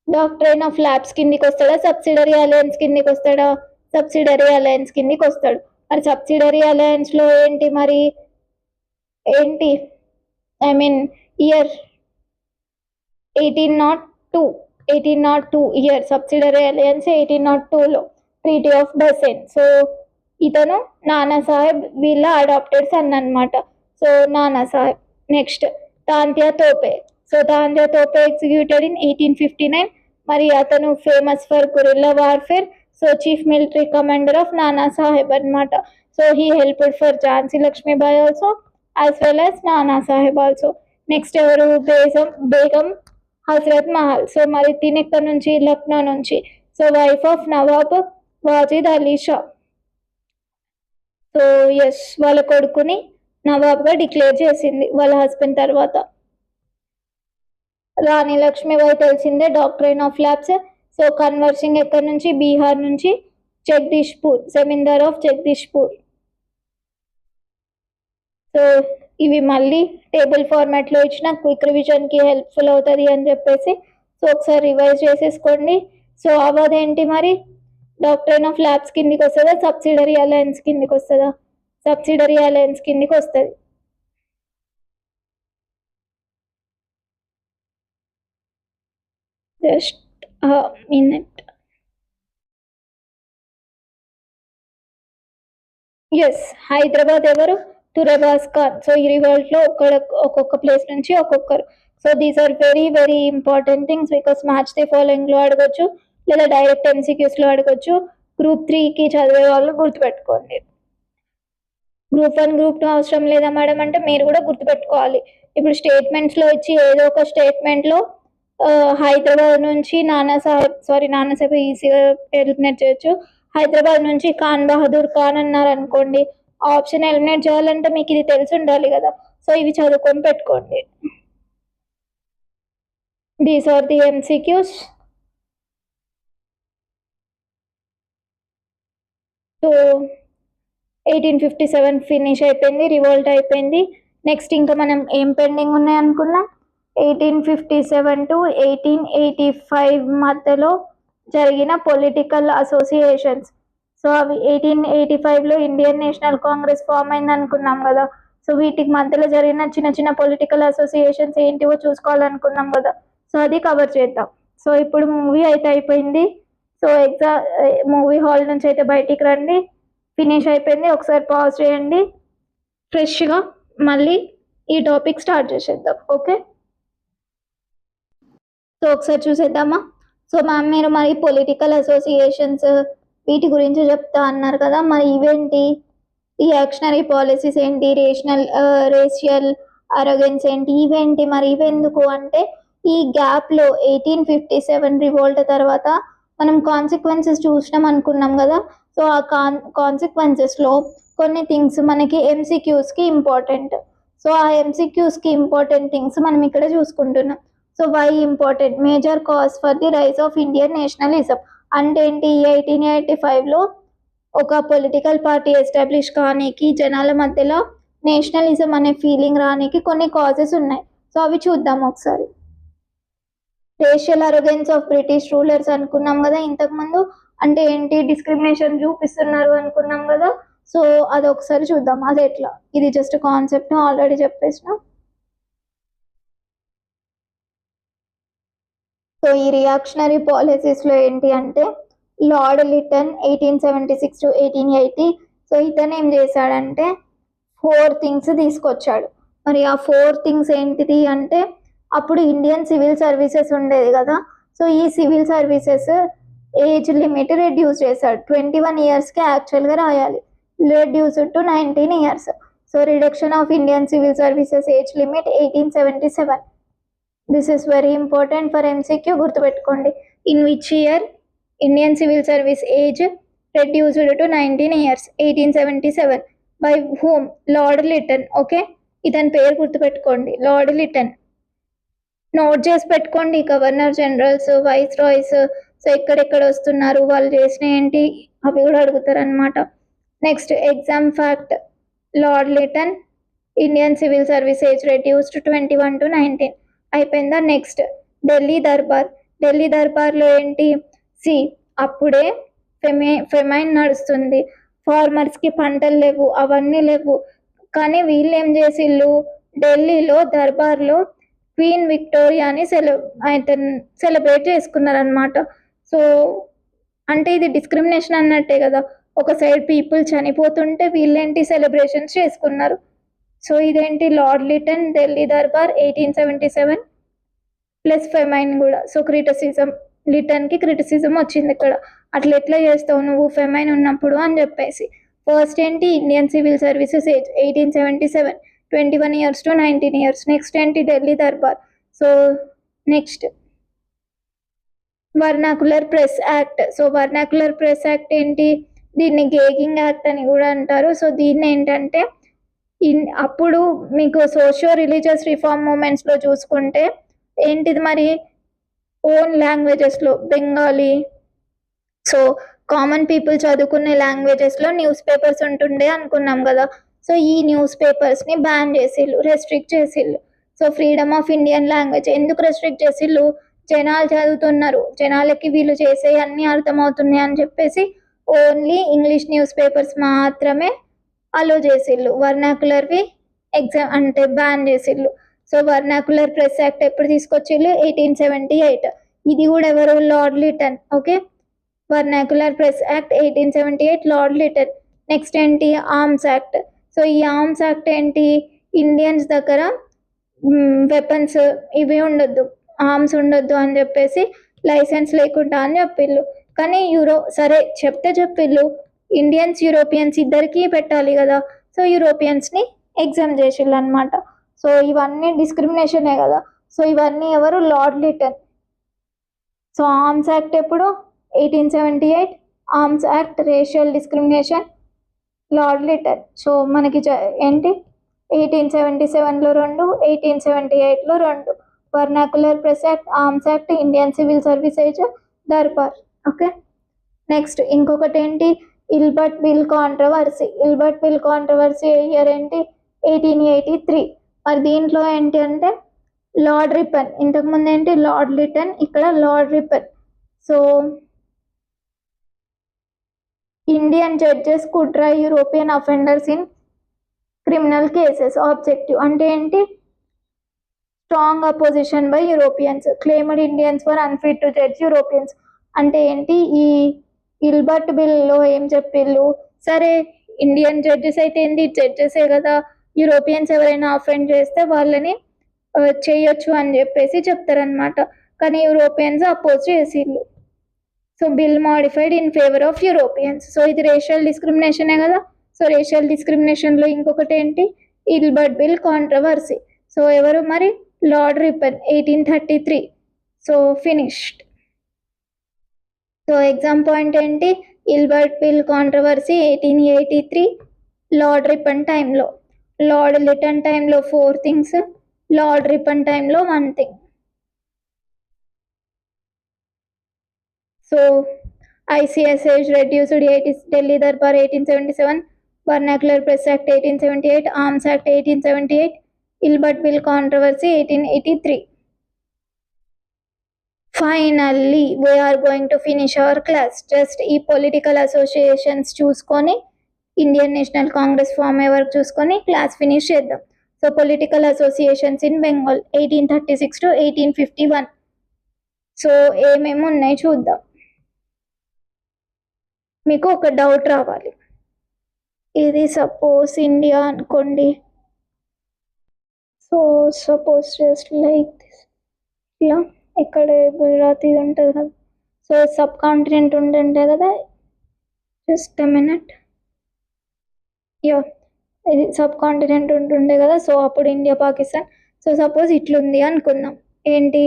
డాక్ట్రైన్ ఆఫ్ ల్యాబ్స్ కిందికి వస్తాడా, సబ్సిడరీ అలయన్స్ కిందికి వస్తాడా, సబ్సిడరీ అలయన్స్ కిందికి వస్తాడు. మరి సబ్సిడరీ అలయన్స్లో ఏంటి మరి, ఏంటి I mean year 1802 year, subsidiary alliance 1802లో ట్రీటీ ఆఫ్ బసెన్. సో ఇతను నానా సాహెబ్ వీళ్ళ అడాప్టెడ్ సన్ అన్నమాట. So Nana Sahib. Next Tantia Tope. So Tantia Tope executed in 1859. మరి అతను famous for guerrilla warfare. So chief military commander of Nana Sahib అన్నమాట. So he helped for Jhansi Lakshmibai also as well as Nana Sahib also. Next ఎవరు, Begum Hazrat Mahal. So మరి తిని ఇక్కడ నుంచి, లక్నో నుంచి. So wife of Nawab Wajid Ali Shah. So yes, వాళ్ళ కొడుకుని నవాబ్గా డిక్లేర్ చేసింది వాళ్ళ హస్బెండ్ తర్వాత. రాణి లక్ష్మీబాయి తెలిసిందే, doctrine of labs. So conversing ఎక్కడి నుంచి, బీహార్ నుంచి, జగదీష్పూర్, జమీందార్ ఆఫ్ జగదీష్పూర్. సో ఇవి మళ్ళీ టేబుల్ ఫార్మాట్లో ఇచ్చిన క్విక్ రివిజన్కి హెల్ప్ఫుల్ అవుతుంది అని చెప్పేసి సో ఒకసారి రివైజ్ చేసేసుకోండి. సో అదేంటి మరి, డాక్ట్రైన్ ఆఫ్ ల్యాబ్స్ కిందికి వస్తుందా, సబ్సిడరీ అలయన్స్ కిందికి వస్తుందా, సబ్సిడరీ అలయన్స్ కిందికి వస్తుంది. Just minute. ఎస్, హైదరాబాద్ ఎవరు, తురబాస్ ఖాన్. సో ఈ రివోల్ట్లో ఒక్కొక్క ప్లేస్ నుంచి ఒక్కొక్కరు. So these are very very important things because match the ఫాలోయింగ్లో అడగొచ్చు, లేదా డైరెక్ట్ MCQsలో అడగొచ్చు. Group 3కి చదివే వాళ్ళు గుర్తుపెట్టుకోండి. Group 1 Group 2 అవసరం లేదా మేడం అంటే మీరు కూడా గుర్తుపెట్టుకోవాలి. ఇప్పుడు స్టేట్మెంట్స్లో ఇచ్చి ఏదో ఒక స్టేట్మెంట్లో హైదరాబాద్ నుంచి నానాసాహెబ్ ఈజీగా ఎలిమినేట్ చేయొచ్చు. హైదరాబాద్ నుంచి ఖాన్ బహదూర్ ఖాన్ అన్నారు అనుకోండి, ఆప్షన్ ఎలిమినేట్ చేయాలంటే మీకు ఇది తెలిసి ఉండాలి కదా. సో ఇవి చదువుకొని పెట్టుకోండి. These are the MCQs. So 1857 finish అయిపోయింది, రివోల్ట్ అయిపోయింది. నెక్స్ట్ ఇంకా మనం ఏం పెండింగ్ ఉన్నాయి అనుకున్నాం, 1857 to 1885 మధ్యలో జరిగిన పొలిటికల్ అసోసియేషన్స్. సో అవి 1885లో ఇండియన్ నేషనల్ కాంగ్రెస్ ఫామ్ అయింది అనుకున్నాం కదా. సో వీటికి మధ్యలో జరిగిన చిన్న చిన్న పొలిటికల్ అసోసియేషన్స్ ఏంటివో చూసుకోవాలనుకున్నాం కదా. సో అది కవర్ చేద్దాం. సో ఇప్పుడు మూవీ అయితే అయిపోయింది. సో మూవీ హాల్ నుంచి అయితే బయటికి రండి, ఫినిష్ అయిపోయింది. ఒకసారి పాజ్ చేయండి, ఫ్రెష్గా మళ్ళీ ఈ టాపిక్ స్టార్ట్ చేసేద్దాం. ఓకే, సో ఒకసారి చూసేద్దామా. సో మ్యామ్ మీరు మరి పొలిటికల్ అసోసియేషన్స్ వీటి గురించి చెప్తా అన్నారు కదా, మరి ఇవేంటి, ఈ యాక్షనరీ పాలసీస్ ఏంటి, రేషియల్ అరగెన్స్ ఏంటి, ఇవేంటి, మరి ఇవెందుకు అంటే ఈ గ్యాప్లో 1857 రివోల్ట్ తర్వాత మనం కాన్సిక్వెన్సెస్ చూసినాం అనుకున్నాం కదా. సో ఆ కాన్సిక్వెన్సెస్లో కొన్ని థింగ్స్ మనకి ఎంసీక్యూస్కి ఇంపార్టెంట్. సో ఆ ఎంసీక్యూస్కి ఇంపార్టెంట్ థింగ్స్ మనం ఇక్కడ చూసుకుంటున్నాం. So why important? Major cause for the rise of Indian nationalism అంటే ఏంటి? 1885లో ఒక పొలిటికల్ పార్టీ ఎస్టాబ్లిష్ కానీకి జనాల మధ్యలో నేషనలిజం అనే ఫీలింగ్ రానికి కొన్ని కాజెస్ ఉన్నాయి. సో అవి చూద్దాం ఒకసారి. Racial arrogance of British rulers అనుకున్నాం కదా ఇంతకుముందు. అంటే ఏంటి? డిస్క్రిమినేషన్ చూపిస్తున్నారు అనుకున్నాం కదా. సో అది ఒకసారి చూద్దాం అది ఎట్లా. ఇది జస్ట్ కాన్సెప్ట్ ఆల్రెడీ చెప్పేసిన. సో ఈ రియాక్షనరీ పాలసీస్లో ఏంటి అంటే లార్డ్ లిటన్ 1876 to 1880. సో ఇతను ఏం చేశాడంటే 4 థింగ్స్ తీసుకొచ్చాడు. మరి ఆ 4 థింగ్స్ ఏంటిది అంటే అప్పుడు ఇండియన్ సివిల్ సర్వీసెస్ ఉండేది కదా. సో ఈ civil services age limit reduce చేశాడు. 21 ఇయర్స్కి యాక్చువల్గా రాయాలి, reduced to 19 years. So reduction of Indian civil services age limit 1877. This is very important for MCQ, గుర్తుపెట్టుకోండి. In which year Indian civil service age reduced to 19 years? 1877. By whom? Lord Lytton. Okay, ఇతని పేరు గుర్తుపెట్టుకోండి, lord Lytton. Note చేసి పెట్టుకోండి. Governor generals, viceroys, so ఎక్కడెక్కడ వస్తున్నారు, వాళ్ళు చేసిన ఏంటి, అవి కూడా అడుగుతారు అనమాట. Next exam fact, lord Lytton Indian civil service age reduced 21 to 19. అయిపోయిందా? నెక్స్ట్ ఢిల్లీ దర్బార్. ఢిల్లీ దర్బార్లో ఏంటి? అప్పుడే ఫెమైన్ నడుస్తుంది, ఫార్మర్స్కి పంటలు లేవు, అవన్నీ లేవు. కానీ వీళ్ళు ఏం చేసిళ్ళు? ఢిల్లీలో దర్బార్లో క్వీన్ విక్టోరియాని సెలబ్రేట్ చేసుకున్నారనమాట. సో అంటే ఇది డిస్క్రిమినేషన్ అన్నట్టే కదా. ఒక సైడ్ పీపుల్ చనిపోతుంటే వీళ్ళేంటి సెలబ్రేషన్స్ చేసుకున్నారు. సో ఇదేంటి? Lord Lytton Delhi Durbar 1877 plus famine కూడా. సో క్రిటిసిజం, లిటన్కి క్రిటిసిజం వచ్చింది ఇక్కడ. అట్లా ఎట్లా చేస్తావు నువ్వు ఫెమైన్ ఉన్నప్పుడు అని చెప్పేసి. ఫస్ట్ ఏంటి? Indian civil services age 1877, 21 years to 19 years. Next ఏంటి? Delhi Durbar. So next vernacular press act. So vernacular press act ఏంటి? దీన్ని గేగింగ్ యాక్ట్ అని కూడా అంటారు. సో దీన్ని ఏంటంటే అప్పుడు మీకు సోషియో రిలీజియస్ రిఫార్మ్ మూమెంట్స్లో చూసుకుంటే ఏంటిది మరి? ఓన్ లాంగ్వేజెస్లో బెంగాలీ, సో కామన్ పీపుల్ చదువుకునే లాంగ్వేజెస్లో న్యూస్ పేపర్స్ ఉంటుండే అనుకున్నాం కదా. సో ఈ న్యూస్ పేపర్స్ని బ్యాన్ చేసిళ్ళు, రెస్ట్రిక్ట్ చేసిళ్ళు. So freedom of Indian language ఎందుకు రెస్ట్రిక్ట్ చేసిళ్ళు? జనాలు చదువుతున్నారు, జనాలకి వీళ్ళు చేసే అన్నీ అర్థమవుతున్నాయి అని చెప్పేసి ఓన్లీ ఇంగ్లీష్ న్యూస్ పేపర్స్ మాత్రమే అలో చేసిళ్ళు. వర్నాకులర్వి ఎగ్జామ్ అంటే బ్యాన్ చేసిళ్ళు. సో వర్నాకులర్ ప్రెస్ యాక్ట్ ఎప్పుడు తీసుకొచ్చిళ్ళు? 1878. ఇది కూడా ఎవరు? Lord Lytton. Okay, vernacular press act 1878, lord Lytton. Next ఏంటి? Arms act. సో ఈ ఆర్మ్స్ యాక్ట్ ఏంటి? ఇండియన్స్ దగ్గర వెపన్స్ ఇవి ఉండొద్దు, ఆర్మ్స్ ఉండొద్దు అని చెప్పేసి లైసెన్స్ లేకుండా అని చెప్పిళ్ళు. కానీ సరే చెప్తే చెప్పిళ్ళు, ఇండియన్స్ యూరోపియన్స్ ఇద్దరికి పెట్టాలి కదా. సో యూరోపియన్స్ని ఎగ్జామ్ చేసిళ్ళు అనమాట. సో ఇవన్నీ డిస్క్రిమినేషనే కదా. సో ఇవన్నీ ఎవరు? Lord Lytton. So arms act ఎప్పుడు? 1878. Arms act racial discrimination, lord Lytton. So మనకి ఏంటి? 1877లో 2, 1878లో 2. Vernacular press act, arms act, Indian civil service age, Durbar. Okay, next ఇంకొకటి ఏంటి? Ilbert bill controversy. Ilbert bill controversy year ఏంటి? 1883. మరి దీంట్లో ఏంటి అంటే లార్డ్ రిపన్. ఇంతకుముందు ఏంటి? లార్డ్ లిటన్, ఇక్కడ Lord Ripon. So Indian judges could try European offenders in criminal cases. Objective అంటే ఏంటి? Strong opposition by Europeans, claimed Indians were unfit to judge Europeans. అంటే ఏంటి? ఈ ఇల్బర్ట్ బిల్లో ఏం చెప్పిళ్ళు? సరే ఇండియన్ జడ్జెస్ అయితే ఏంటి? జడ్జెసే కదా, యూరోపియన్స్ ఎవరైనా అఫెండ్ చేస్తే వాళ్ళని చేయొచ్చు అని చెప్పేసి చెప్తారనమాట. కానీ యూరోపియన్స్ అపోజ్ చేసిళ్ళు. So bill modified in favour of Europeans. So ఇది రేషియల్ డిస్క్రిమినేషనే కదా. సో రేషియల్ డిస్క్రిమినేషన్లో ఇంకొకటి ఏంటి? Ilbert bill controversy. సో ఎవరు మరి? Lord Ripon, 1833. So finished. So exam point ఏంటి? Ilbert bill controversy 1883, lord Ripon టైంలో. లార్డ్ లిటన్ టైంలో 4 థింగ్స్, లార్డ్ రిపన్ టైంలో 1 thing. So ICSH reduced Delhi Darbar 1877, Vernacular Press Act 1878, Arms Act 1878, Ilbert Bill controversy 1883. Finally, we are going to finish our class. Just ఈ political associations చూసుకొని Indian national Congress form అయ్యే వరకు చూసుకొని class finish చేద్దాం. So political associations in Bengal 1836 to 1851. So ఏమేమి ఉన్నాయి చూద్దాం. మీకు ఒక డౌట్ రావాలి, ఇది సపోజ్ ఇండియా అనుకోండి. So suppose just like this, ఇలా ఇక్కడ గుజరాత్ ఇది ఉంటుంది కదా. సో సబ్ కాంటినెంట్ ఉంటుంటే కదా, జస్ట్ మినిట్, యా ఇది సబ్ కాంటినెంట్ ఉంటుండే కదా. సో అప్పుడు ఇండియా పాకిస్తాన్. సో సపోజ్ ఇట్లుంది అనుకుందాం, ఏంటి.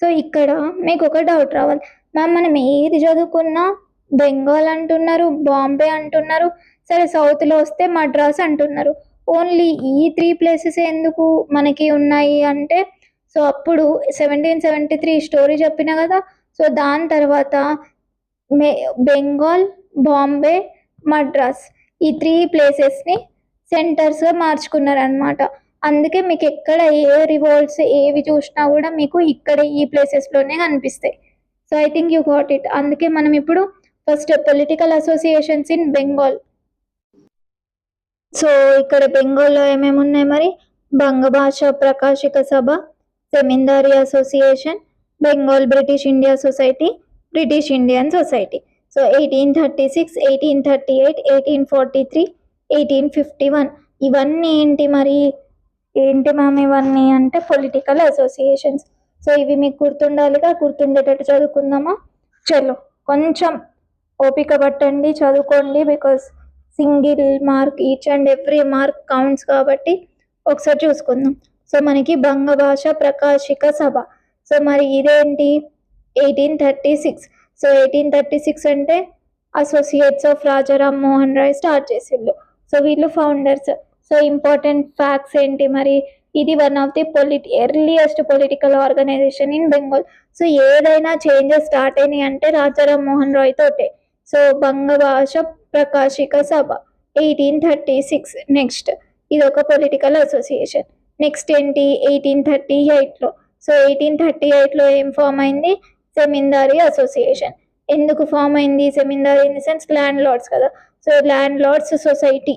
సో ఇక్కడ మీకు ఒక డౌట్ రావాలి, మ్యామ్ మనం ఏది చదువుకున్నా బెంగాల్ అంటున్నారు, బాంబే అంటున్నారు, సరే సౌత్లో వస్తే మద్రాస్ అంటున్నారు, ఓన్లీ ఈ 3 ప్లేసెస్ ఎందుకు మనకి ఉన్నాయి అంటే, సో అప్పుడు 1773 స్టోరీ చెప్పిన కదా. సో దాని తర్వాత బెంగాల్, బాంబే, మద్రాస్ ఈ 3 ప్లేసెస్ని సెంటర్స్గా మార్చుకున్నారనమాట. అందుకే మీకు ఎక్కడ ఏ రివోల్ట్స్ ఏవి చూసినా కూడా మీకు ఇక్కడ ఈ ప్లేసెస్లోనే కనిపిస్తాయి. So I think you got it. అందుకే మనం ఇప్పుడు first political associations in Bengal. So ఇక్కడ బెంగాల్లో ఏమేమి ఉన్నాయి మరి, Bangabhasha Prakashika Sabha, Zamindari association, Bengal British India society, British Indian society. So 1836, 1838, 1843, 1851 ఇవన్నీ ఏంటి మరి, ఏంటి మ్యామ్ ఇవన్నీ అంటే పొలిటికల్ అసోసియేషన్స్. సో ఇవి మీకు గుర్తుండాలిగా, గుర్తుండేటట్టు చదువుకుందామా. చలో కొంచెం ఓపిక పట్టండి, చదువుకోండి, because single mark, each and every mark counts కాబట్టి ఒకసారి చూసుకుందాం. సో మనకి బంగభాష ప్రకాశిక సభ. సో మరి ఇదేంటి, 1836. సో 1836 అంటే associates of Rajaram Mohan Roy start చేసిండు. సో వీళ్ళు ఫౌండర్స్. సో ఇంపార్టెంట్ ఫ్యాక్ట్స్ ఏంటి మరి, ఇది one of the earliest political organisation in Bengal. So ఏదైనా చేంజెస్ స్టార్ట్ అయినాయి అంటే రాజారామ్ మోహన్ రాయ్ తోటే. సో బంగభాష ప్రకాశిక సభ 1836. నెక్స్ట్ ఇది ఒక పొలిటికల్ అసోసియేషన్. నెక్స్ట్ ఏంటి, 1838లో. సో 1838లో ఏం ఫామ్ అయింది, జమీందారీ అసోసియేషన్. ఎందుకు ఫామ్ అయింది Zamindari, in the sense landlords కదా. So landlords society,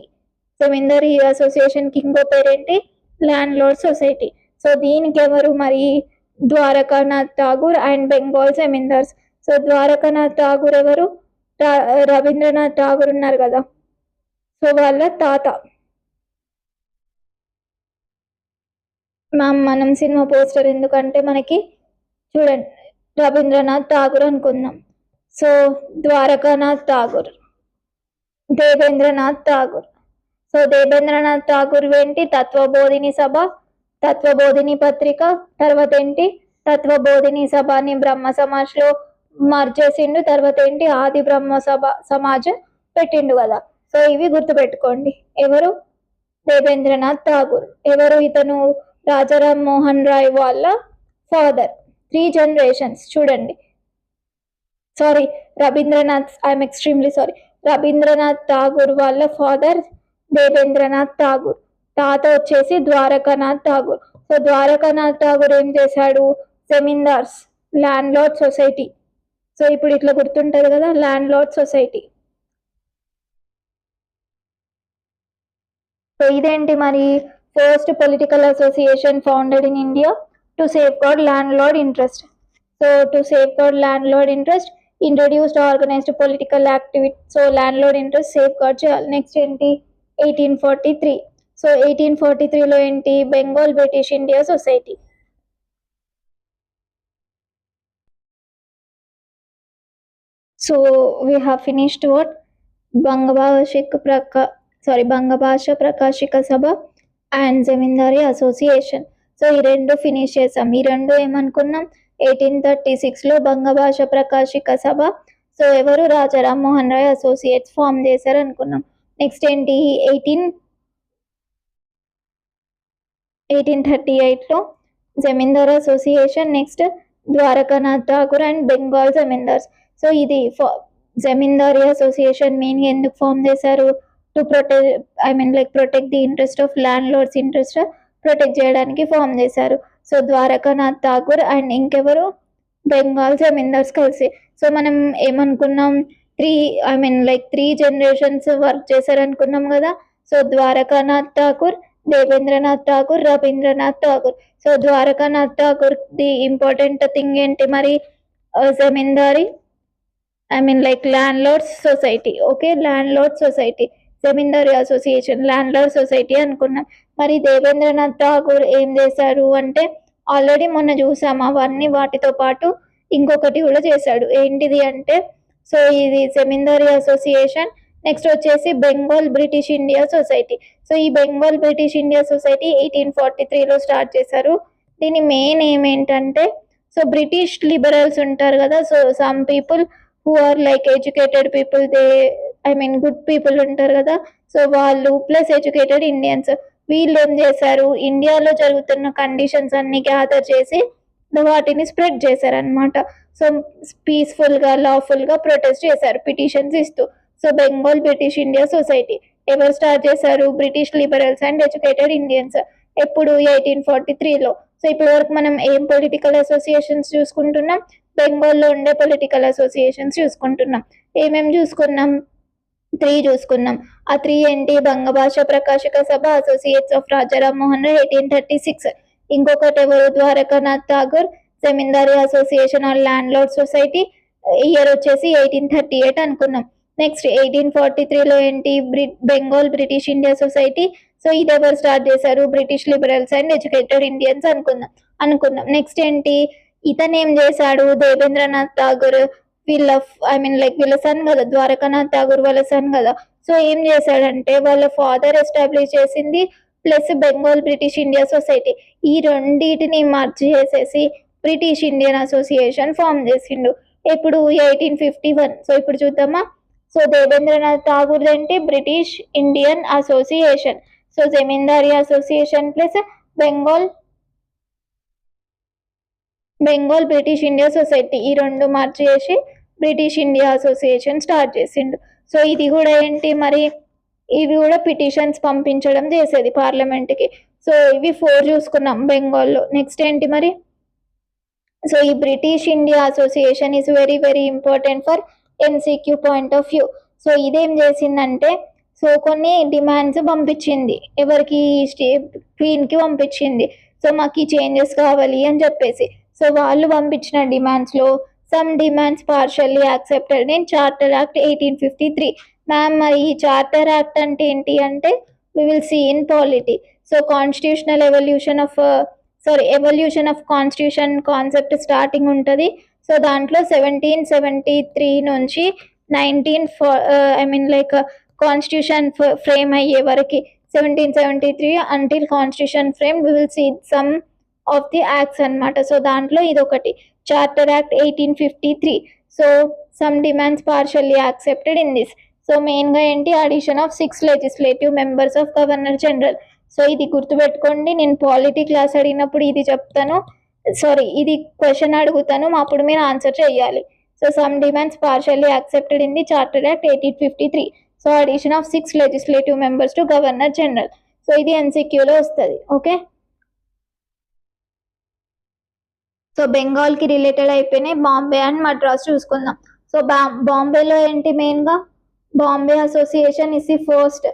Zamindari అసోసియేషన్కి ఇంకో పేరేంటి, ల్యాండ్ లార్డ్ సొసైటీ. సో దీనికి ఎవరు మరి, ద్వారకానాథ్ ఠాగూర్ అండ్ బెంగాల్ జమీందార్స్. సో ద్వారకానాథ్ ఠాగూర్ ఎవరు, రవీంద్రనాథ్ ఠాగూర్ ఉన్నారు కదా, సో వాళ్ళ తాత. మనం సినిమా పోస్టర్ ఎందుకంటే మనకి చూడండి, రవీంద్రనాథ్ ఠాగూర్ అనుకుందాం. సో ద్వారకానాథ్ ఠాగూర్, దేవేంద్రనాథ్ ఠాగూర్. సో దేవేంద్రనాథ్ ఠాగూర్ ఏంటి, తత్వబోధిని సభ, తత్వబోధిని పత్రిక, తర్వాత ఏంటి తత్వబోధిని సభని బ్రహ్మ సమాజ్లో మర్జ్ చేసిండు, తర్వాత ఏంటి ఆది బ్రహ్మ సమాజ్ పెట్టిండు కదా. సో ఇవి గుర్తుపెట్టుకోండి. ఎవరు, దేవేంద్రనాథ్ ఠాగూర్. ఎవరు, ఇతను రాజారామ్ మోహన్ రాయ్ వాళ్ళ ఫాదర్. 3 generations చూడండి. Sorry Rabindranath, I'm extremely sorry, Rabindranath Tagore వాళ్ళ ఫాదర్ దేవేంద్రనాథ్ ఠాగూర్, తాత వచ్చేసి ద్వారకానాథ్ ఠాగూర్. సో ద్వారకానాథ్ ఠాగూర్ ఏం చేశాడు, zamindars, landlord society. So ఇప్పుడు ఇట్లా గుర్తుంటది కదా, ల్యాండ్ లార్డ్ సొసైటీ. సో ఇదేంటి మరి, first political association founded in India to safeguard landlord interest. So to safeguard landlord interest, introduced organised political activity. So landlord interest safeguard చేయాలి. Next ఏంటి, 1843. So 1843లో ఏంటి, Bengal British India society. So we have finished what, Bangabhasha Prakashika Sabha and zamindari association. So ఈ 2 finish చేసాం. ఈ 2 ఏమనుకున్నాం, 1836లో బంగభాష Prakashika Sabha. So ఎవరు? Raja Rammohan Roy associates form చేశారు అనుకున్నాం. నెక్స్ట్ ఏంటి? 1838లో Zamindar association. Next Dwarkanath Thakur and Bengal zamindars. So ఇది జమీందారీ అసోసియేషన్ మెయిన్ ఎందుకు ఫామ్ చేశారు? To protect the interest of landlords interest protect చేయడానికి ఫామ్ చేశారు. సో ద్వారకానాథ్ ఠాకూర్ అండ్ ఇంకెవరు? బెంగాల్ జమీందార్స్ కలిసి. సో మనం ఏమనుకున్నాం? 3 జనరేషన్స్ వర్క్ చేశారనుకున్నాం కదా. So Dwarkanath Thakur, Devendranath Thakur, Rabindranath Thakur. So Dwarkanath Thakur the important thing ఏంటి మరి? Zamindari landlords society. Okay, landlord society, Zamindari association, landlord society అనుకున్నాం. మరి దేవేంద్రనాథ్ ఠాకూర్ ఏం చేశారు అంటే ఆల్రెడీ మొన్న చూసాం అవన్నీ. వాటితో పాటు ఇంకొకటి కూడా చేశాడు. ఏంటిది అంటే సో ఇది జమీందారీ అసోసియేషన్. నెక్స్ట్ వచ్చేసి Bengal British India society. So ఈ బెంగాల్ బ్రిటిష్ ఇండియా సొసైటీ 1843లో స్టార్ట్ చేశారు. దీని మెయిన్ ఏంటంటే సో బ్రిటిష్ లిబరల్స్ ఉంటారు కదా. So some people who are educated people, good people ఉంటారు కదా. సో వాళ్ళు ప్లస్ ఎడ్యుకేటెడ్ ఇండియన్స్, వీళ్ళు ఏం చేశారు? ఇండియాలో జరుగుతున్న కండిషన్స్ అన్ని గ్యాదర్ చేసి వాటిని స్ప్రెడ్ చేశారనమాట. సో పీస్ఫుల్ గా లాఫుల్ గా ప్రొటెస్ట్ చేశారు పిటిషన్స్ ఇస్తూ. So Bengal British India society ఎవరు స్టార్ట్ చేశారు? British liberals and educated Indians. ఎప్పుడు? 1843లో. సో ఇప్పటి వరకు మనం ఏం పొలిటికల్ అసోసియేషన్స్ చూసుకుంటున్నాం? బెంగాల్లో ఉండే పొలిటికల్ అసోసియేషన్స్ చూసుకుంటున్నాం. ఏమేమి చూసుకున్నాం? 3 చూసుకున్నాం. ఆ 3 ఏంటి? Bangabhasha Prakashaka Sabha, associates of Raja Rammohan Roy 1836. ఇంకొకటి ఎవరు? Dwarkanath Tagore, Zamindari association or landlord society. Year వచ్చేసి 1838 అనుకున్నాం. నెక్స్ట్ 1843లో ఏంటి? Bengal British India society. So ఇది ఎవరు స్టార్ట్ చేశారు? British liberals and educated Indians అనుకున్నాం. నెక్స్ట్ ఏంటి? ఇతను ఏం చేశాడు? దేవేంద్రనాథ్ ఠాగూర్ వీళ్ళ సన్ కదా, ద్వారకానాథ్ ఠాగూర్ వాళ్ళ సన్ కదా. సో ఏం చేశాడంటే వాళ్ళ ఫాదర్ ఎస్టాబ్లిష్ చేసింది plus Bengal British India society, ఈ రెండింటిని మర్జ్ చేసేసి బ్రిటిష్ ఇండియన్ అసోసియేషన్ ఫామ్ చేసిండు. ఇప్పుడు 1851. సో ఇప్పుడు చూద్దామా. సో దేవేంద్రనాథ్ ఠాగూర్ ఏంటి? British Indian association. So Zamindari association plus Bengal British India society, ఈ రెండు మార్చి చేసి బ్రిటిష్ ఇండియా అసోసియేషన్ స్టార్ట్ చేసిండు. సో ఇది కూడా ఏంటి మరి? ఇవి కూడా పిటిషన్స్ పంపించడం చేసేది పార్లమెంట్కి. సో ఇవి 4 చూసుకున్నాం బెంగాల్లో. నెక్స్ట్ ఏంటి మరి? సో ఈ British India association is very very important for MCQ point of view. So ఇదేం చేసిందంటే సో కొన్ని డిమాండ్స్ పంపించింది. ఎవరికి? క్వీన్కి పంపించింది. సో మాకు ఈ చేంజెస్ కావాలి అని చెప్పేసి. సో వాళ్ళు పంపించిన డిమాండ్స్లో some demands partially accepted in charter act 1853. Ma'am మరి ఈ చార్టర్ యాక్ట్ అంటే ఏంటి అంటే we will see in polity. So constitutional evolution of constitution concept starting ఉంటుంది. సో దాంట్లో 1773 నుంచి 19 ఫ్రేమ్ అయ్యే వరకు 1773 until constitution frame we will see some of the acts అన్నమాట. సో దాంట్లో ఇదొకటి charter act 1853. So some demands partially accepted in this. So మెయిన్గా ఏంటి? Addition of 6 legislative members of governor general. So ఇది గుర్తుపెట్టుకోండి, నేను పాలిటీ క్లాస్ అడిగినప్పుడు ఇది చెప్తాను, ఇది క్వశ్చన్ అడుగుతాను, అప్పుడు మీరు ఆన్సర్ చేయాలి. So some demands partially accepted in the charter act 1853. So addition of 6 legislative members to governor general. So ఇది MCQలో వస్తుంది. ఓకే, సో బెంగాల్కి రిలేటెడ్ అయిపోయినాయి. బాంబే అండ్ మద్రాస్ చూసుకుందాం. సో బాంబేలో ఏంటి? మెయిన్గా Bombay association is the first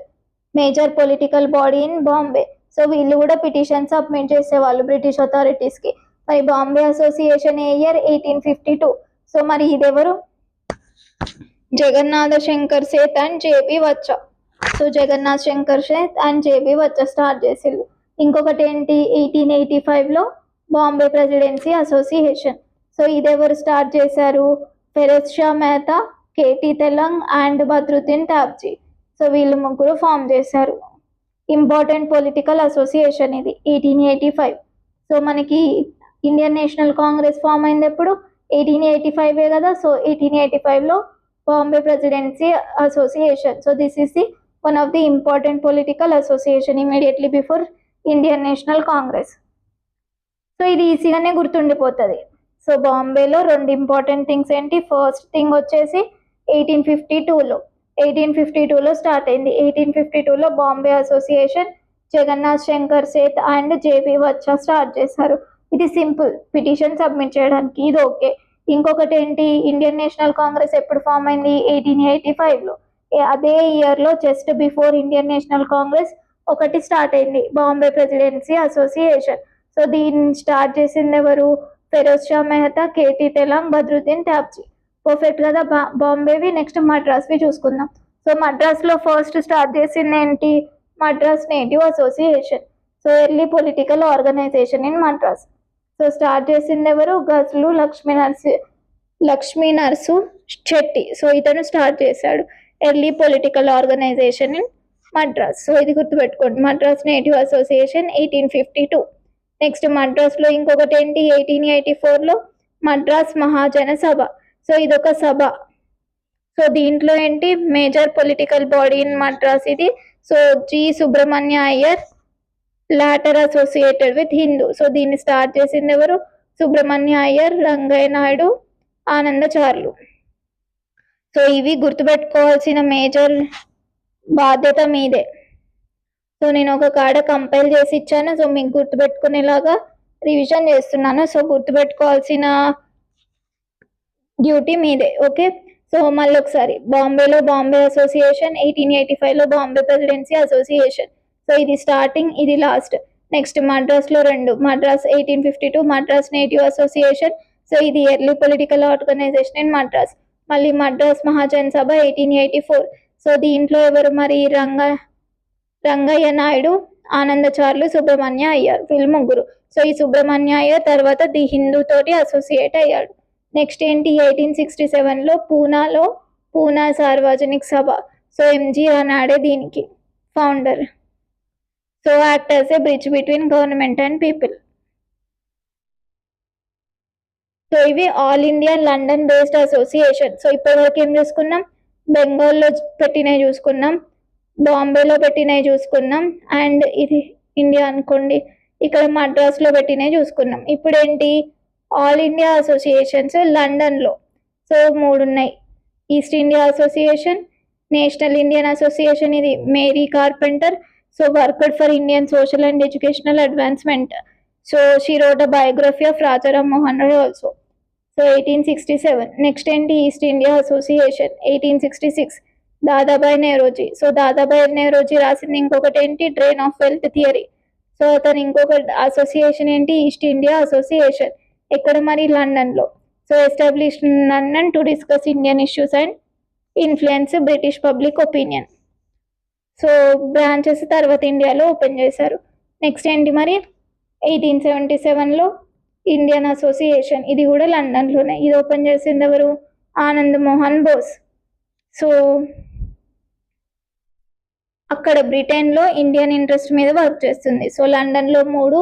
major political body in Bombay. So వీళ్ళు కూడా petition submit చేసేవాళ్ళు బ్రిటిష్ అథారిటీస్కి. మరి Bombay association a year? 1852. So మరి ఇదెవరు? జగన్నాథ శంకర్ సేత్ అండ్ జేబీ వచ్చా. So Jagannath Shankar Seth and JB వచ్చా స్టార్ట్ చేసిళ్ళు. ఇంకొకటి ఏంటి? 1885లో బాంబే ప్రెసిడెన్సీ అసోసియేషన్. సో ఇదెవరు స్టార్ట్ చేశారు? Feroz Shah Mehta, KT Telang and Badruddin Tyabji. So వీళ్ళు ముగ్గురు ఫామ్ చేశారు. ఇంపార్టెంట్ పొలిటికల్ అసోసియేషన్ ఇది 1885. సో మనకి ఇండియన్ నేషనల్ కాంగ్రెస్ ఫామ్ అయింది ఎప్పుడు? 1885 కదా. సో 1885లో Bombay Presidency Association. So this is the one of the important political association immediately before Indian National Congress. So ఇది ఈజీగానే గుర్తుండిపోతుంది. సో బాంబేలో 2 ఇంపార్టెంట్ థింగ్స్ ఏంటి? ఫస్ట్ థింగ్ వచ్చేసి 1852లో స్టార్ట్ అయింది. 1852లో Bombay association Jagannath Shankar Seth and JB వచ్చా స్టార్ట్ చేశారు. ఇది సింపుల్, పిటిషన్ సబ్మిట్ చేయడానికి ఇది ఓకే. ఇంకొకటి ఏంటి, ఇండియన్ నేషనల్ కాంగ్రెస్ ఎప్పుడు ఫామ్ అయింది? 1885లో. అదే ఇయర్లో just before Indian national Congress ఒకటి స్టార్ట్ అయింది, బాంబే ప్రెసిడెన్సీ అసోసియేషన్. సో దీన్ని స్టార్ట్ చేసింది ఎవరు? ఫెరోజ్ షా మెహతా, కేటీ తెలాంగ్, బద్రుద్దీన్ త్యాబ్జీ. పర్ఫెక్ట్ కదా. బాంబేవి. నెక్స్ట్ మద్రాస్వి చూసుకుందాం. సో మద్రాస్లో ఫస్ట్ స్టార్ట్ చేసింది ఏంటి? Madras native association. So early political organisation in Madras. So start చేసింది ఎవరు? గజ్లు లక్ష్మీ నర్సు చెట్టి. సో ఇతను స్టార్ట్ చేశాడు early political organisation in Madras. So ఇది గుర్తుపెట్టుకోండి, మద్రాస్ నేటివ్ అసోసియేషన్ 1852. నెక్స్ట్ మద్రాస్లో ఇంకొకటి ఏంటి? 1884లో మద్రాస్ మహాజన సభ. సో ఇదొక సభ. సో దీంట్లో ఏంటి? Major political body in Madras ఇది. So G Subrahmanya Iyer, later associated with Hindu. So దీన్ని స్టార్ట్ చేసింది ఎవరు? సుబ్రహ్మణ్య అయ్యర్, రంగయ్య నాయుడు, ఆనందచార్లు. సో ఇవి గుర్తుపెట్టుకోవాల్సిన మేజర్ బాధ్యత మీదే. సో నేను ఒక కాడ కంపైల్ చేసి ఇచ్చాను. సో మీకు గుర్తుపెట్టుకునేలాగా రివిజన్ చేస్తున్నాను. సో గుర్తుపెట్టుకోవాల్సిన డ్యూటీ మీదే. ఓకే. సో మళ్ళీ ఒకసారి, బాంబేలో బాంబే అసోసియేషన్, 1885లో బాంబే ప్రెసిడెన్సీ అసోసియేషన్. సో ఇది స్టార్టింగ్, ఇది లాస్ట్. నెక్స్ట్ మద్రాస్లో 2, Madras 1852 Madras native association. So ఇది early political organisation in Madras. మళ్ళీ మద్రాస్ మహాజన్ సభ 1884. సో దీంట్లో ఎవరు మరి? రంగయ్య నాయుడు, ఆనందచార్లు, సుబ్రహ్మణ్య అయ్యర్, వీళ్ళు ముగ్గురు. సో ఈ సుబ్రహ్మణ్య అయ్యర్ తర్వాత ది హిందూ తోటి అసోసియేట్ అయ్యాడు. నెక్స్ట్ ఏంటి? 1867లో పూనా సార్వజనిక సభ. సో ఎంజీ రానాడే దీనికి founder. So act as a bridge between government and people. So ఇవి all India London based association. So ఇప్పటివరకు ఏం చూసుకున్నాం? బెంగాల్లో పెట్టినవి చూసుకున్నాం, బాంబేలో పెట్టినవి చూసుకున్నాం, అండ్ ఇది ఇండియా అనుకోండి, ఇక్కడ మద్రాస్లో పెట్టినవి చూసుకున్నాం. ఇప్పుడు ఏంటి? ఆల్ ఇండియా అసోసియేషన్స్ లండన్లో. సో 3 ఉన్నాయి. East India association, national Indian association, ఇది Mary Carpenter. So worked for Indian social and educational advancement. So she wrote a biography of Rajaram Mohan Roy also. So 1867. Next ఏంటి? East India association 1866, Dadabhai Naoroji. So Dadabhai Naoroji రాసింది ఇంకొకటి ఏంటి? Drain of wealth theory. So అతను ఇంకొక association ఏంటి? East India association. ఎక్కడ మరి? లండన్లో. So establish London to discuss Indian issues and influence British public opinion. So branches తర్వాత ఇండియాలో ఓపెన్ చేశారు. నెక్స్ట్ ఏంటి మరి? 1877లో ఇండియన్ అసోసియేషన్, ఇది కూడా లండన్లోనే. ఇది ఓపెన్ చేసింది ఎవరు? ఆనంద్ మోహన్ బోస్. సో అక్కడ బ్రిటన్లో ఇండియన్ ఇంట్రెస్ట్ మీద వర్క్ చేస్తుంది. సో లండన్లో 3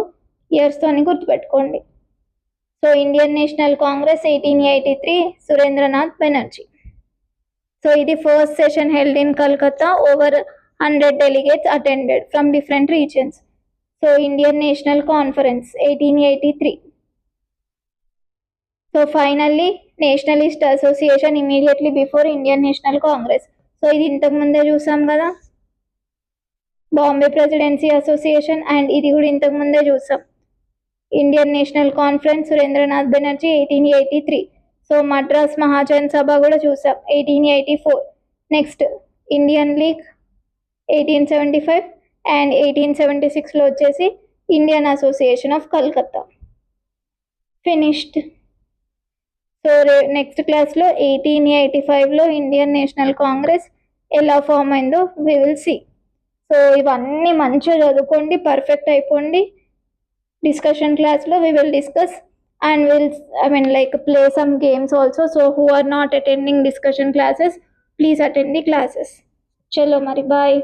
ఇయర్స్తోని గుర్తుపెట్టుకోండి. So Indian national congress 1883, Surendranath Banerjee. So ఇది first session held in Calcutta. Over 100 delegates attended from different regions. So Indian National Conference 1883. So finally Nationalist Association immediately before Indian National Congress. So ఇది ఇంతకు ముందే చూసాం కదా, బాంబే ప్రెసిడెన్సీ అసోసియేషన్, అండ్ ఇది కూడా ఇంతకు ముందే చూసాం, Indian national conference Surendranath Banerjee 1883. So Madras Mahajan సభ కూడా చూసాం 1884. నెక్స్ట్ ఇండియన్ లీగ్ 1875 అండ్ 1876లో వచ్చేసి Indian association of Calcutta. Finished. So next క్లాస్లో 1885లో ఇండియన్ నేషనల్ కాంగ్రెస్ ఎలా ఫామ్ అయిందో వి విల్ సీ. సో ఇవన్నీ మంచిగా చదువుకోండి, పర్ఫెక్ట్ అయిపోండి. డిస్కషన్ క్లాస్లో we will discuss and we'll play some games also. So who are not attending discussion classes, please attend the classes. Chalo mari, bye.